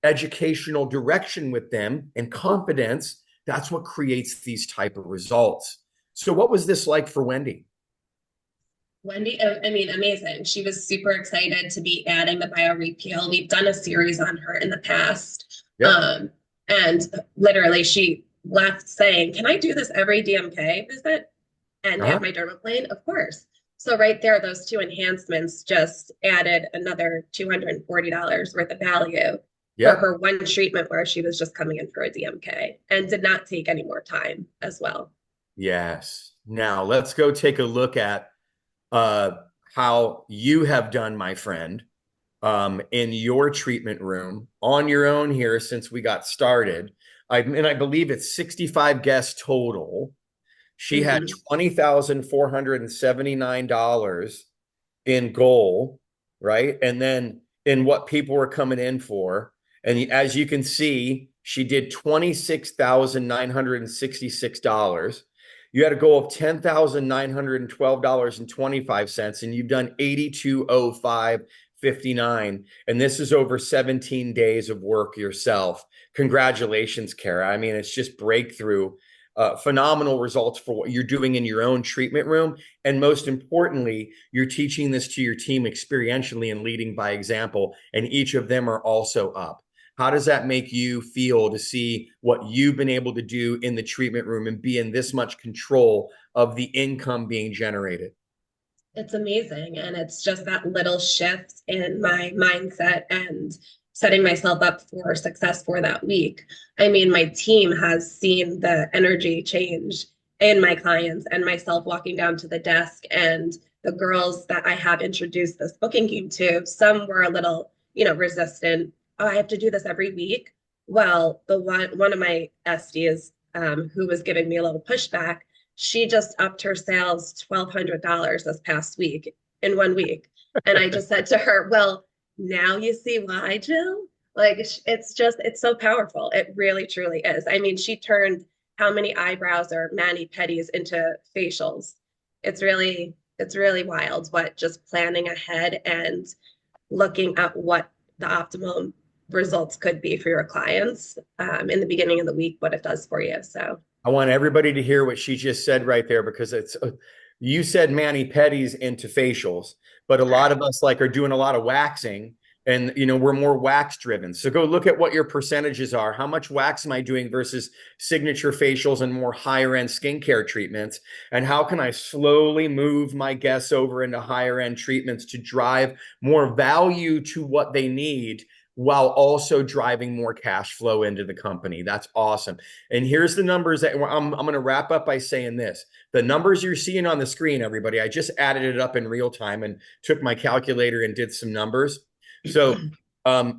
educational direction with them and confidence, that's what creates these type of results. So what was this like for Wendy? Wendy, I mean, amazing. She was super excited to be adding the bio repeal. We've done a series on her in the past. Yep. And literally she left saying, can I do this every DMK visit and have my dermaplane? Of course. So right there, those 2 enhancements just added another $240 worth of value for her 1 treatment where she was just coming in for a DMK and did not take any more time as well. Yes. Now let's go take a look at how you have done, my friend, in your treatment room on your own here since we got started. I believe it's 65 guests total. She had $20,479 in goal, right? And then in what people were coming in for. And as you can see, she did $26,966. You had a goal of $10,912.25, and you've done $82,05.59. And this is over 17 days of work yourself. Congratulations, Kara. I mean, it's just breakthrough. Phenomenal results for what you're doing in your own treatment room. And most importantly, you're teaching this to your team experientially and leading by example. And each of them are also up. How does that make you feel to see what you've been able to do in the treatment room and be in this much control of the income being generated? It's amazing. And it's just that little shift in my mindset and setting myself up for success for that week. I mean, my team has seen the energy change in my clients and myself walking down to the desk, and the girls that I have introduced this booking game to, some were a little, resistant. Oh, I have to do this every week. Well, the one of my SDs who was giving me a little pushback, she just upped her sales $1,200 this past week in 1 week. And I just said to her, well, now you see why, Jill? Like, it's so powerful. It really, truly is. I mean, she turned how many eyebrows or mani-pedis into facials. It's really wild what just planning ahead and looking at what the optimum results could be for your clients in the beginning of the week, what it does for you. So I want everybody to hear what she just said right there, because you said mani-pedis into facials, but a lot of us are doing a lot of waxing, and we're more wax driven. So go look at what your percentages are. How much wax am I doing versus signature facials and more higher end skincare treatments? And how can I slowly move my guests over into higher end treatments to drive more value to what they need, while also driving more cash flow into the company? That's awesome. And here's the numbers that I'm going to wrap up by saying this. The numbers you're seeing on the screen, everybody, I just added it up in real time and took my calculator and did some numbers. So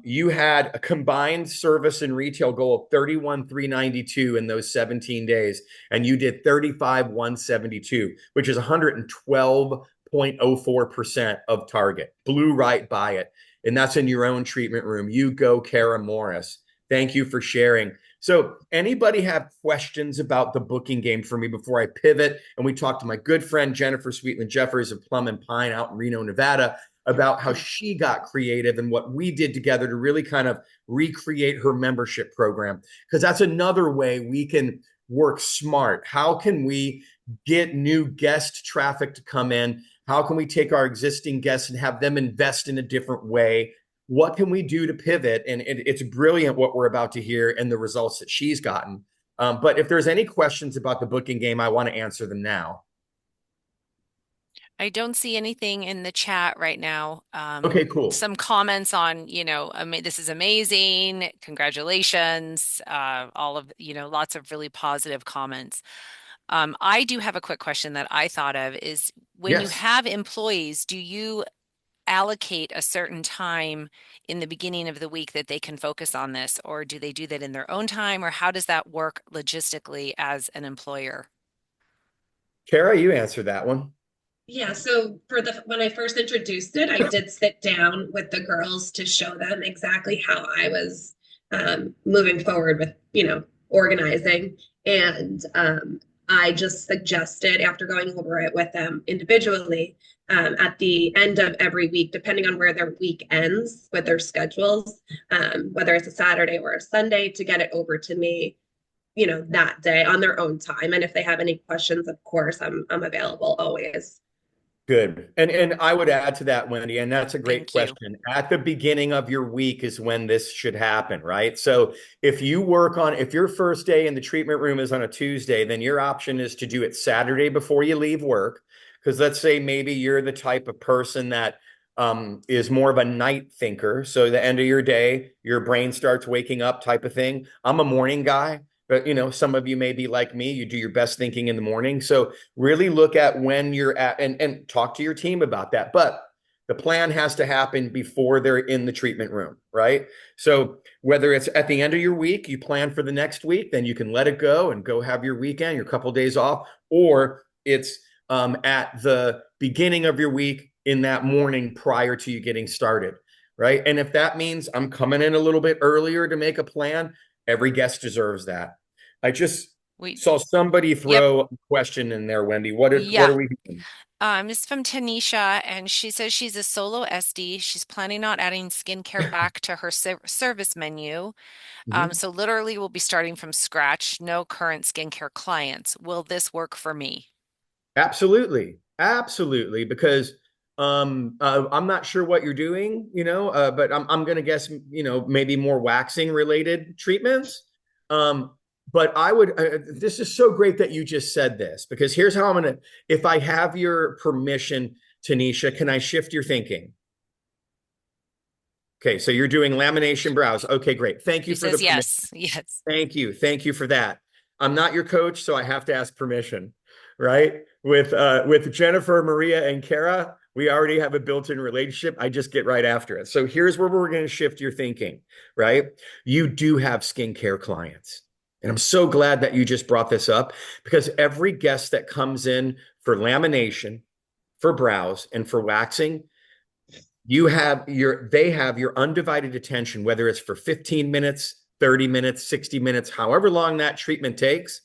you had a combined service and retail goal of 31,392 in those 17 days. And you did 35,172, which is 112.04% of target. Blew right by it. And that's in your own treatment room. You go, Kara Morris. Thank you for sharing. So anybody have questions about the booking game for me before I pivot and we talk to my good friend Jennifer Sweetland Jeffers of Plum and Pine out in Reno, Nevada, about how she got creative and what we did together to really kind of recreate her membership program. Because that's another way we can work smart. How can we get new guest traffic to come in? How can we take our existing guests and have them invest in a different way? What can we do to pivot? And it's brilliant what we're about to hear and the results that she's gotten. But if there's any questions about the booking game, I want to answer them now. I don't see anything in the chat right now. Okay, cool. Some comments on, this is amazing. Congratulations. All of, lots of really positive comments. I do have a quick question that I thought of is when you Yes. have employees, do you allocate a certain time in the beginning of the week that they can focus on this, or do they do that in their own time, or how does that work logistically as an employer? Kara, you answered that one. Yeah, so when I first introduced it, I did sit down with the girls to show them exactly how I was moving forward with, organizing. And I just suggested, after going over it with them individually, at the end of every week, depending on where their week ends with their schedules, whether it's a Saturday or a Sunday, to get it over to me, that day on their own time. And if they have any questions, of course, I'm available always. Good. And I would add to that, Wendy, and that's a great Thank you. question. At the beginning of your week is when this should happen, right? So if your first day in the treatment room is on a Tuesday, then your option is to do it Saturday before you leave work. Because let's say maybe you're the type of person that is more of a night thinker. So the end of your day, your brain starts waking up type of thing. I'm a morning guy. But some of you may be like me, you do your best thinking in the morning. So really look at when you're at and talk to your team about that. But the plan has to happen before they're in the treatment room, right? So whether it's at the end of your week, you plan for the next week, then you can let it go and go have your weekend, your couple days off, or it's at the beginning of your week in that morning prior to you getting started, right? And if that means I'm coming in a little bit earlier to make a plan, every guest deserves that. I just saw somebody throw a question in there, Wendy. What are we doing? It's from Tanisha, and she says she's a solo SD. She's planning on adding skincare back to her service menu. So literally we'll be starting from scratch, no current skincare clients. Will this work for me? Absolutely. Absolutely. Because I'm not sure what you're doing, but I'm going to guess, maybe more waxing related treatments. But I would, this is so great that you just said this, because here's how I'm going to, if I have your permission, Tanisha, can I shift your thinking? Okay, so you're doing lamination brows. Okay, great. Thank you for the permission. Yes, yes. Thank you. Thank you for that. I'm not your coach, so I have to ask permission, right? With Jennifer, Maria, and Kara, we already have a built-in relationship. I just get right after it. So here's where we're going to shift your thinking, right? You do have skincare clients. And I'm so glad that you just brought this up, because every guest that comes in for lamination, for brows, and for waxing, they have your undivided attention, whether it's for 15 minutes, 30 minutes, 60 minutes, however long that treatment takes.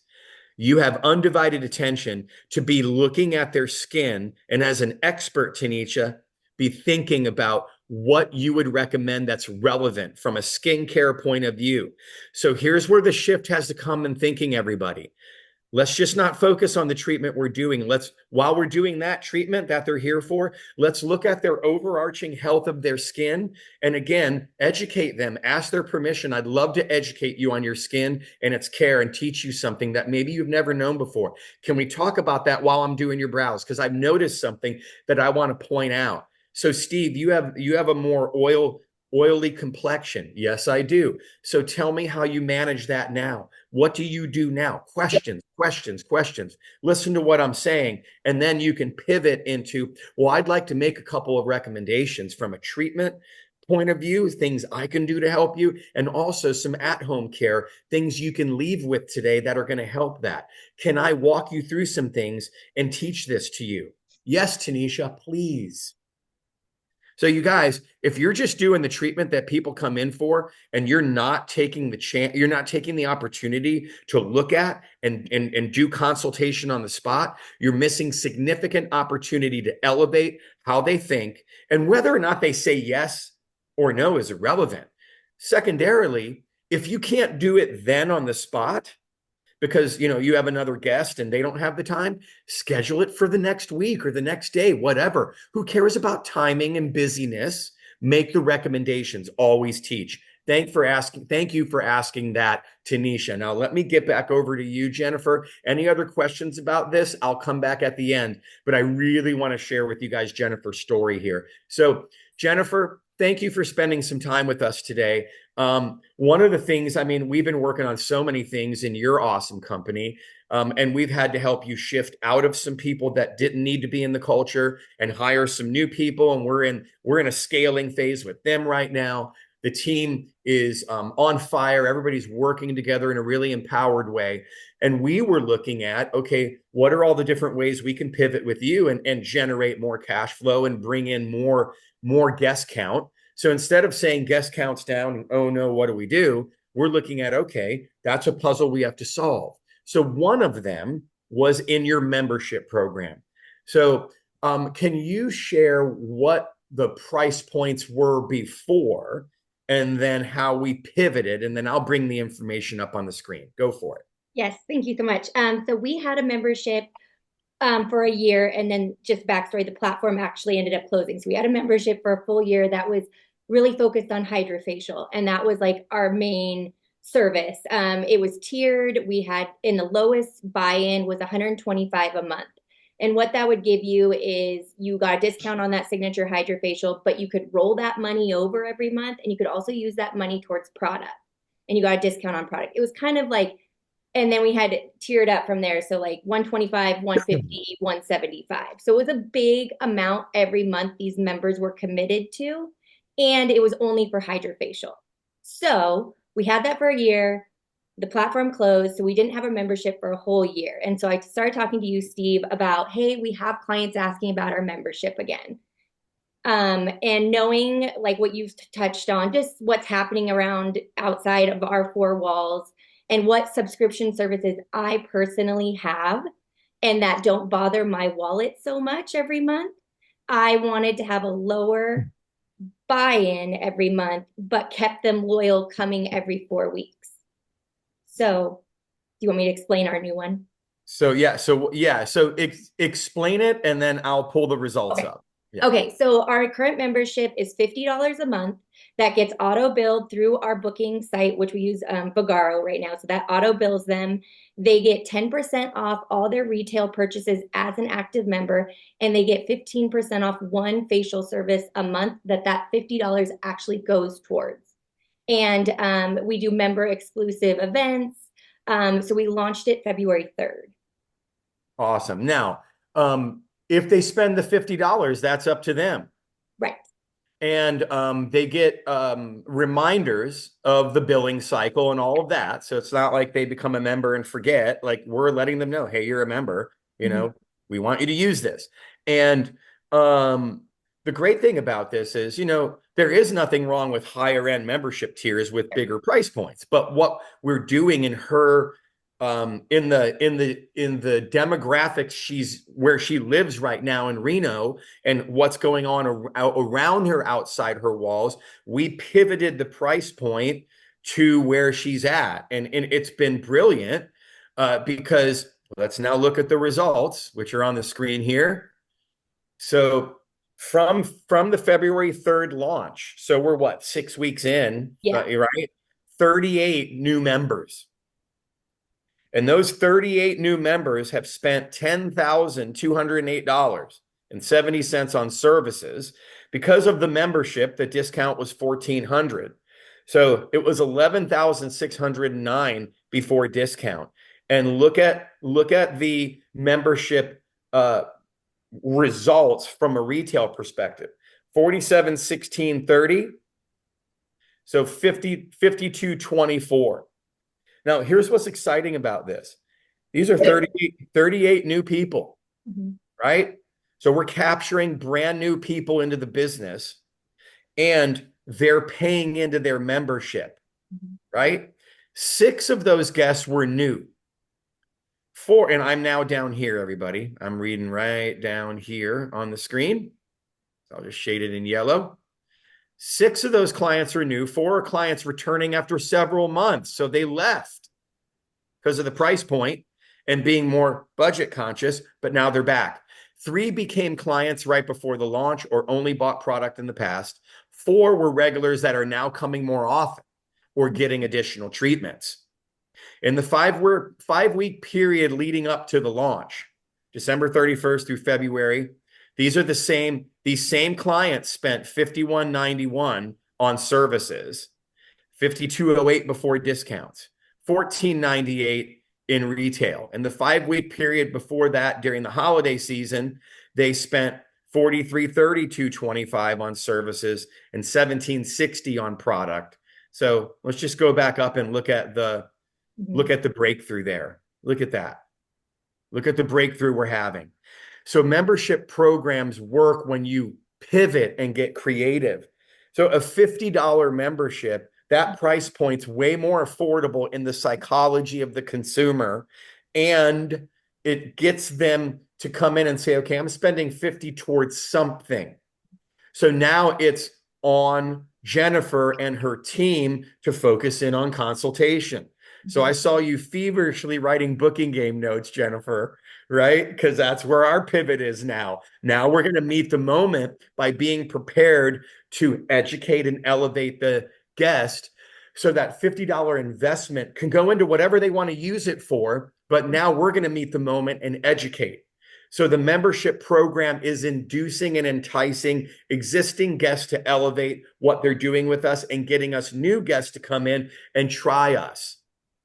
You have undivided attention to be looking at their skin, and as an expert, Tanisha, be thinking about what you would recommend that's relevant from a skincare point of view. So here's where the shift has to come in thinking, everybody. Let's just not focus on the treatment we're doing. While we're doing that treatment that they're here for, let's look at their overarching health of their skin. And again, educate them, ask their permission. I'd love to educate you on your skin and its care and teach you something that maybe you've never known before. Can we talk about that while I'm doing your brows? Because I've noticed something that I want to point out. So Steve, you have a more oily complexion. Yes, I do. So tell me how you manage that now. What do you do now? Questions, questions, questions. Listen to what I'm saying. And then you can pivot into, well, I'd like to make a couple of recommendations from a treatment point of view, things I can do to help you, and also some at-home care, things you can leave with today that are going to help that. Can I walk you through some things and teach this to you? Yes, Tanisha, please. So you guys, if you're just doing the treatment that people come in for and you're not taking the chance, you're not taking the opportunity to look at and do consultation on the spot, you're missing significant opportunity to elevate how they think. And whether or not they say yes or no is irrelevant. Secondarily, if you can't do it then on the spot, because you have another guest and they don't have the time, schedule it for the next week or the next day, whatever. Who cares about timing and busyness? Make the recommendations. Always teach. Thank you for asking that, Tanisha. Now let me get back over to you, Jennifer. Any other questions about this? I'll come back at the end, but I really want to share with you guys Jennifer's story here. So Jennifer, thank you for spending some time with us today. One of the things, I mean, we've been working on so many things in your awesome company, and we've had to help you shift out of some people that didn't need to be in the culture and hire some new people. And we're in a scaling phase with them right now. The team is on fire. Everybody's working together in a really empowered way. And we were looking at, okay, what are all the different ways we can pivot with you and generate more cash flow and bring in more guest count. So instead of saying guest counts down, oh no, what do we do? We're looking at, okay, that's a puzzle we have to solve. So one of them was in your membership program. So can you share what the price points were before and then how we pivoted? And then I'll bring the information up on the screen. Go for it. Yes, thank you so much. So we had a membership for a year, and then just backstory, the platform actually ended up closing. So we had a membership for a full year that was really focused on hydrofacial, and that was like our main service. It was tiered. We had, in the lowest buy-in was $125 a month. And what that would give you is you got a discount on that signature hydrofacial, but you could roll that money over every month, and you could also use that money towards product, and you got a discount on product. It was kind of like, and then we had tiered up from there. So like 125, 150, 175. So it was a big amount every month these members were committed to. And it was only for hydrofacial. So we had that for a year. The platform closed. So we didn't have a membership for a whole year. And so I started talking to you, Steve, about, hey, we have clients asking about our membership again. And knowing like what you've touched on, just what's happening around outside of our four walls, and what subscription services I personally have and that don't bother my wallet so much every month. I wanted to have a lower buy-in every month, but kept them loyal coming every 4 weeks. So do you want me to explain our new one? So explain it and then I'll pull the results up. Yeah. Okay, so our current membership is $50 a month. That gets auto billed through our booking site, which we use Vagaro right now. So that auto bills them. They get 10% off all their retail purchases as an active member, and they get 15% off one facial service a month that $50 actually goes towards. And we do member exclusive events. So we launched it February 3rd. Awesome. Now, if they spend the $50, that's up to them. Right. And they get reminders of the billing cycle and all of that. So it's not like they become a member and forget. Like, we're letting them know, hey, you're a member, we want you to use this. And the great thing about this is, there is nothing wrong with higher end membership tiers with bigger price points. But what we're doing in her in the demographics where she lives right now in Reno, and what's going on around her outside her walls, we pivoted the price point to where she's at, and it's been brilliant because let's now look at the results, which are on the screen here. So from the February 3rd launch, so we're 6 weeks in, right? 38 new members. And those 38 new members have spent $10,208.70 on services. Because of the membership, the discount was $1,400. So it was $11,609 before discount. And look at the membership results from a retail perspective. 4716.30. So 5224. Now, here's what's exciting about this. These are 38 new people, right? So we're capturing brand new people into the business and they're paying into their membership, right? 6 of those guests were new. 4, and I'm now down here, everybody. I'm reading right down here on the screen. So I'll just shade it in yellow. 6 of those clients are new. 4 are clients returning after several months. So they left because of the price point and being more budget conscious, but now they're back. 3 became clients right before the launch or only bought product in the past. 4 were regulars that are now coming more often or getting additional treatments. In the 5-week period leading up to the launch, December 31st through February, these same clients spent $51.91 on services, $52.08 before discounts, $14.98 in retail. In the 5-week period before that, during the holiday season, they spent $43.32.25 on services and $17.60 on product. So let's just go back up and look at the breakthrough there. Look at that. Look at the breakthrough we're having. So membership programs work when you pivot and get creative. So a $50 membership, that price point's way more affordable in the psychology of the consumer, and it gets them to come in and say, okay, I'm spending 50 towards something. So now it's on Jennifer and her team to focus in on consultation. So I saw you feverishly writing booking game notes, Jennifer, right? Because that's where our pivot is now. Now we're going to meet the moment by being prepared to educate and elevate the guest so that $50 investment can go into whatever they want to use it for. But now we're going to meet the moment and educate. So the membership program is inducing and enticing existing guests to elevate what they're doing with us and getting us new guests to come in and try us.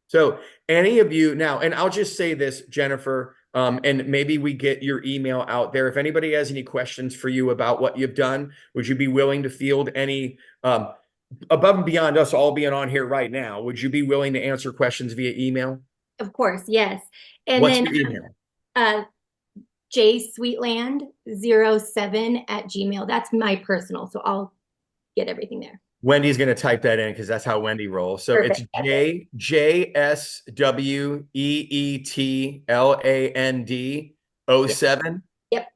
So any of you now, and I'll just say this, Jennifer, and maybe we get your email out there. If anybody has any questions for you about what you've done, would you be willing to field any, above and beyond us all being on here right now, would you be willing to answer questions via email? Of course, yes. And What's then your email? jsweetland07@gmail. That's my personal, so I'll get everything there. Wendy's going to type that in because that's how Wendy rolls. So Perfect. it's JSWEETLAND 07 Yep.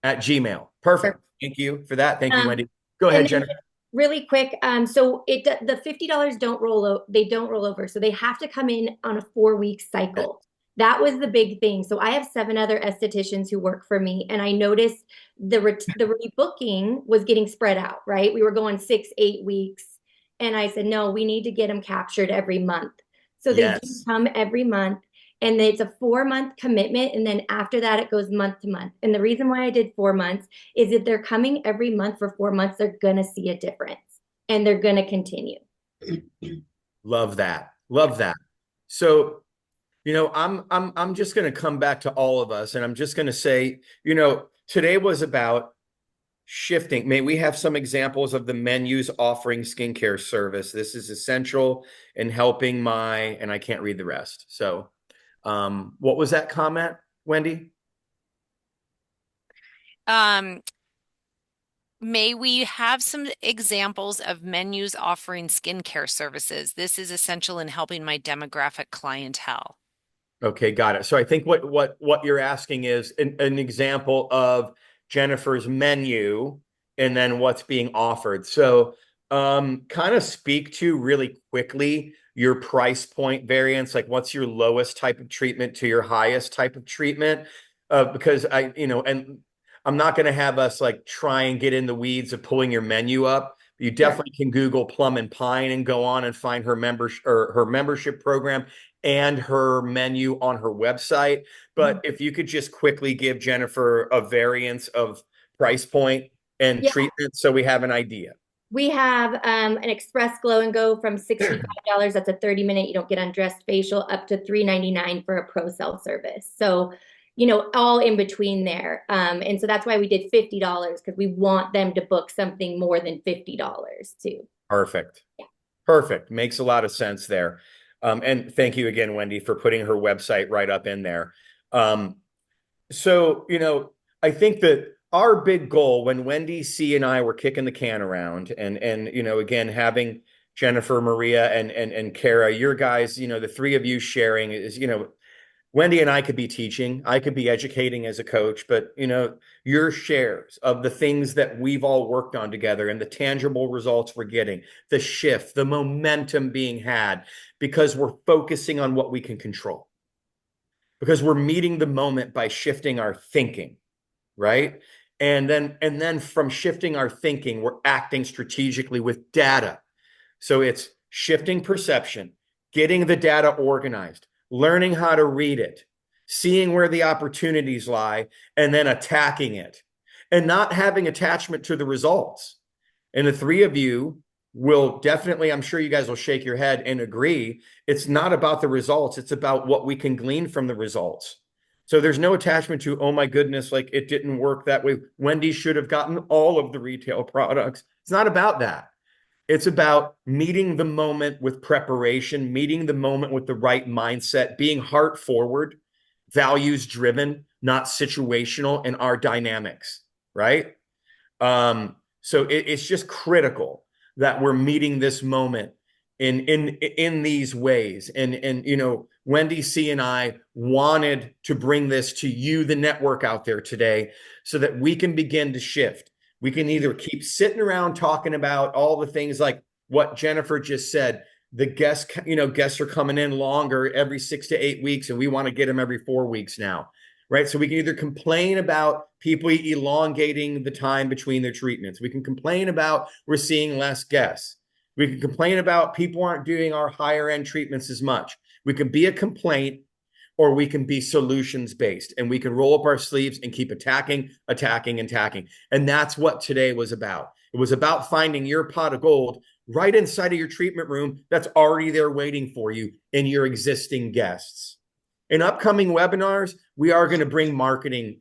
at Gmail. Perfect. Thank you for that. Thank you, Wendy. Go ahead, Jennifer. Really quick, so the $50 they don't roll over, so they have to come in on a 4-week cycle. That was the big thing. So I have 7 other estheticians who work for me, and I noticed the rebooking was getting spread out, right? We were going 6-8 weeks, and I said, no, we need to get them captured every month. So they do come every month, and it's a 4-month commitment, and then after that, it goes month to month. And the reason why I did 4 months is if they're coming every month for 4 months, they're gonna see a difference, and they're gonna continue. Love that. Love that. So, I'm just going to come back to all of us, and I'm just going to say, today was about shifting. May we have some examples of the menus offering skincare service? This is essential in helping and I can't read the rest. So, what was that comment, Wendy? May we have some examples of menus offering skincare services? This is essential in helping my demographic clientele. Okay, got it. So I think what you're asking is an example of Jennifer's menu and then what's being offered. So kind of speak to really quickly your price point variance, like what's your lowest type of treatment to your highest type of treatment? Because and I'm not going to have us like try and get in the weeds of pulling your menu up. You definitely can Google Plum and Pine and go on and find her membership program and her menu on her website. But if you could just quickly give Jennifer a variance of price point and treatment so we have an idea. We have an Express Glow and Go from $65. That's a 30-minute, you don't get undressed facial, up to $3.99 for a pro self service. So, all in between there. And so that's why we did $50, because we want them to book something more than $50 too. Perfect. Yeah. Perfect. Makes a lot of sense there. And thank you again, Wendy, for putting her website right up in there. So, I think that our big goal when Wendy C and I were kicking the can around, and again, having Jennifer, Maria, and Kara, your guys, the three of you sharing is, Wendy and I could be teaching, I could be educating as a coach, but your shares of the things that we've all worked on together and the tangible results we're getting, the shift, the momentum being had, because we're focusing on what we can control, because we're meeting the moment by shifting our thinking, right? And then from shifting our thinking, we're acting strategically with data. So it's shifting perception, getting the data organized, learning how to read it, seeing where the opportunities lie, and then attacking it, and not having attachment to the results. And the three of you will definitely, I'm sure you guys will shake your head and agree, it's not about the results, it's about what we can glean from the results. So there's no attachment to, oh my goodness, like it didn't work that way. Wendy should have gotten all of the retail products. It's not about that. It's about meeting the moment with preparation, meeting the moment with the right mindset, being heart forward, values driven, not situational in our dynamics, right? So it's just critical that we're meeting this moment in these ways. And Wendy C and I wanted to bring this to you, the network out there today, so that we can begin to shift. We can either keep sitting around talking about all the things like what Jennifer just said. The guests are coming in longer every 6 to 8 weeks, and we want to get them every 4 weeks now, right? So we can either complain about people elongating the time between their treatments. We can complain about we're seeing less guests. We can complain about people aren't doing our higher end treatments as much. We can be a complaint, or we can be solutions based, and we can roll up our sleeves and keep attacking. And that's what today was about. It was about finding your pot of gold right inside of your treatment room that's already there waiting for you in your existing guests. In upcoming webinars, we are going to bring marketing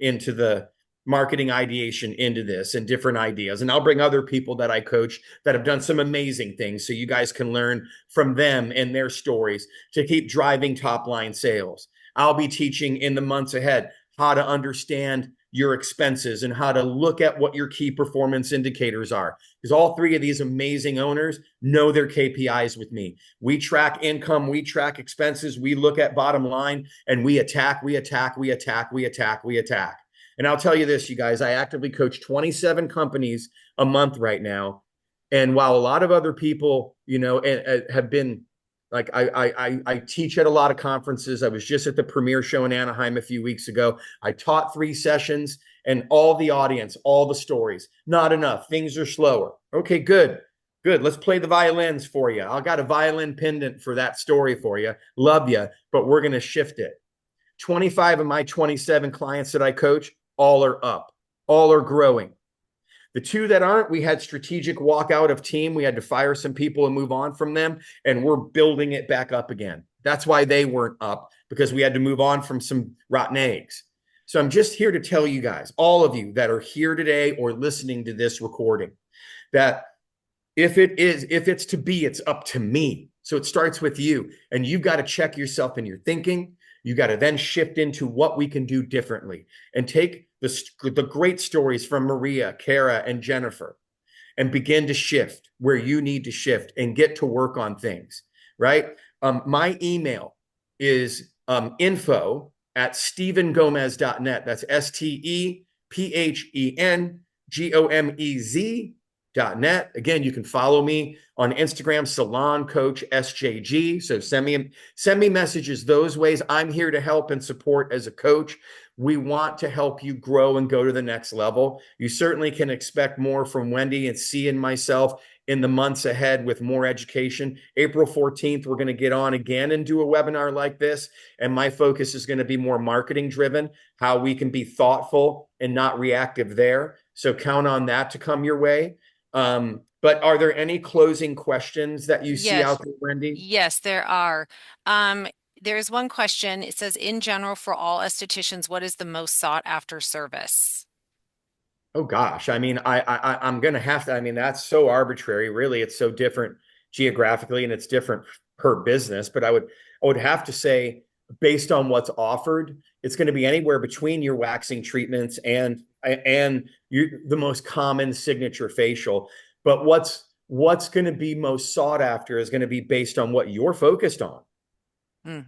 ideation into this and different ideas. And I'll bring other people that I coach that have done some amazing things so you guys can learn from them and their stories to keep driving top line sales. I'll be teaching in the months ahead how to understand your expenses and how to look at what your key performance indicators are. Because all three of these amazing owners know their KPIs with me. We track income, we track expenses, we look at bottom line, and we attack. And I'll tell you this, you guys, I actively coach 27 companies a month right now. And while a lot of other people, have been like, I teach at a lot of conferences. I was just at the premiere show in Anaheim a few weeks ago. I taught 3 sessions, and all the audience, all the stories, not enough. Things are slower. Okay, good. Let's play the violins for you. I got a violin pendant for that story for you. Love you, but we're going to shift it. 25 of my 27 clients that I coach, all are up, all are growing. The 2 that aren't, we had strategic walkout of team. We had to fire some people and move on from them, and we're building it back up again. That's why they weren't up, because we had to move on from some rotten eggs. So I'm just here to tell you guys, all of you that are here today or listening to this recording, that if it's to be, it's up to me. So it starts with you, and you've got to check yourself in your thinking. You got to then shift into what we can do differently and take the great stories from Maria, Kara, and Jennifer and begin to shift where you need to shift and get to work on things, right? My email is info@stephengomez.net. That's STEPHENGOMEZ.net. Again, you can follow me on Instagram, Salon Coach SJG. So send me messages those ways. I'm here to help and support as a coach. We want to help you grow and go to the next level. You certainly can expect more from Wendy and C and myself in the months ahead with more education. April 14th, we're going to get on again and do a webinar like this. And my focus is going to be more marketing driven, how we can be thoughtful and not reactive there. So count on that to come your way. But are there any closing questions that you see out there, Wendy? Yes, there are. There's one question. It says, in general, for all estheticians, what is the most sought after service? Oh gosh, I mean, I'm gonna have to. I mean, that's so arbitrary. Really, it's so different geographically, and it's different per business. But I would have to say, based on what's offered, it's going to be anywhere between your waxing treatments and and the most common signature facial. But what's going to be most sought after is going to be based on what you're focused on. So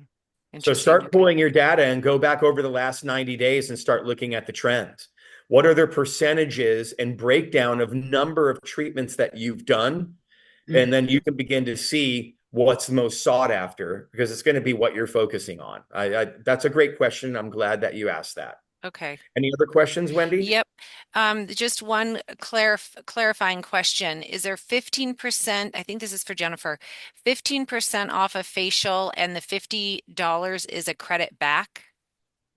Interesting. start pulling your data and go back over the last 90 days and start looking at the trends. What are their percentages and breakdown of number of treatments that you've done? And then you can begin to see what's most sought after, because it's going to be what you're focusing on. That's a great question. I'm glad that you asked that. Okay. Any other questions, Wendy? Yep. Just one clarifying question. Is there 15%, I think this is for Jennifer, 15% off a facial and the $50 is a credit back?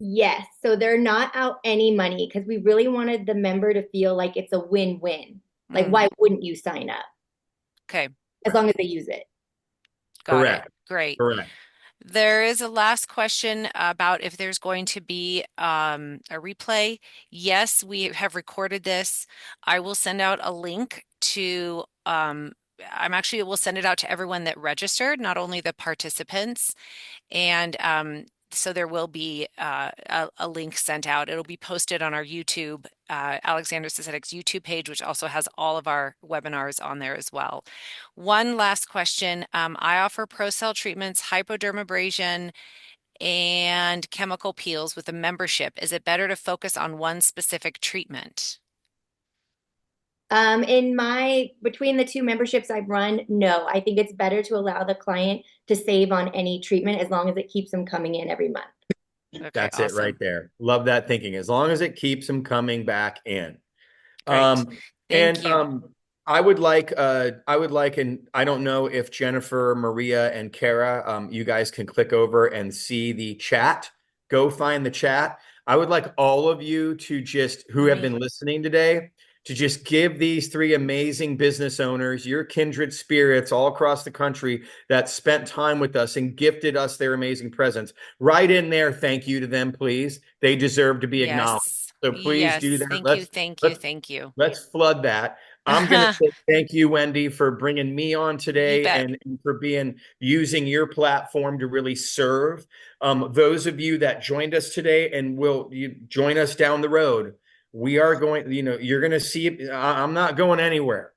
Yes. So they're not out any money because we really wanted the member to feel like it's a win-win. Like, why wouldn't you sign up? Okay. As long as they use it. Got it. Correct. Great. Correct. There is a last question about if there's going to be a replay. Yes, we have recorded this. I will send out a link to, we'll send it out to everyone that registered, not only the participants. And so there will be a link sent out. It'll be posted on our YouTube, Alexander's Aesthetics YouTube page, which also has all of our webinars on there as well. One last question. I offer pro-cell treatments, hypodermabrasion, and chemical peels with a membership. Is it better to focus on one specific treatment? Between the two memberships I've run, no, I think it's better to allow the client to save on any treatment as long as it keeps them coming in every month. Okay, That's awesome. it right there. Love that thinking. As long as it keeps them coming back in. Great. Thank you. I would like, and I don't know if Jennifer, Maria, and Kara, you guys can click over and see the chat. Go find the chat. I would like all of you to just, who have been listening today, to just give these three amazing business owners, your kindred spirits all across the country that spent time with us and gifted us their amazing presence. Right in there, thank you to them, please. They deserve to be acknowledged. So please do that. Thank you. Let's flood that. I'm going to say thank you, Wendy, for bringing me on today and for using your platform to really serve those of you that joined us today and will join us down the road. We are going, you're going to see, I'm not going anywhere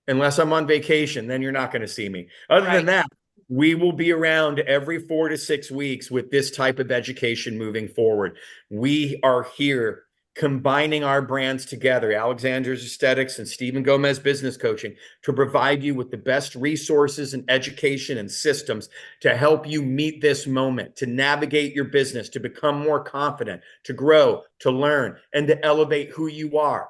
unless I'm on vacation. Then you're not going to see me. Other than that, we will be around every 4 to 6 weeks with this type of education moving forward. We are here combining our brands together, Alexander's Aesthetics and Stephen Gomez Business Coaching, to provide you with the best resources and education and systems to help you meet this moment, to navigate your business, to become more confident, to grow, to learn, and to elevate who you are.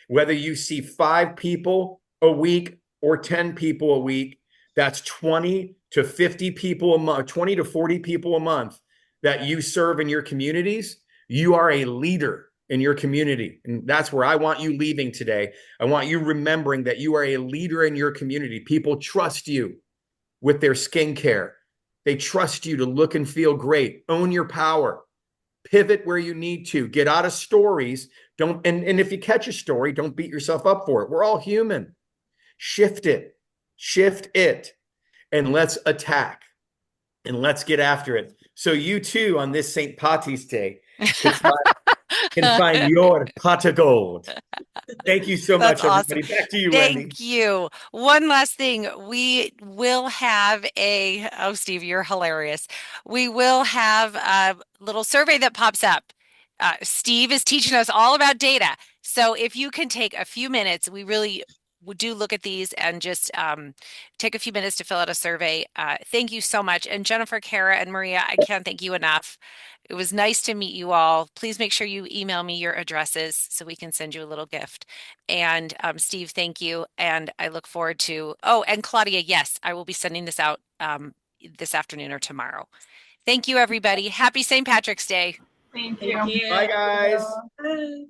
Whether you see 5 people a week or 10 people a week, that's 20 to 50 people a month, 20 to 40 people a month that you serve in your communities. You are a leader in your community. And that's where I want you leaving today. I want you remembering that you are a leader in your community. People trust you with their skincare. They trust you to look and feel great. Own your power. Pivot where you need to. Get out of stories. And if you catch a story, don't beat yourself up for it. We're all human. Shift it. Shift it. And let's attack. And let's get after it. So you too, on this St. Patty's Day, can find your pot of gold. Thank you so much, everybody. Back to you, Wendy. Thank you. One last thing. We will have Steve, you're hilarious. We will have a little survey that pops up. Steve is teaching us all about data. So if you can take a few minutes, we really do look at these and just take a few minutes to fill out a survey. Thank you so much. And Jennifer, Kara, and Maria, I can't thank you enough. It was nice to meet you all. Please make sure you email me your addresses so we can send you a little gift. And Steve, thank you. And I look forward to, and Claudia, yes, I will be sending this out this afternoon or tomorrow. Thank you, everybody. Happy St. Patrick's Day. Thank you. Bye, guys. Bye.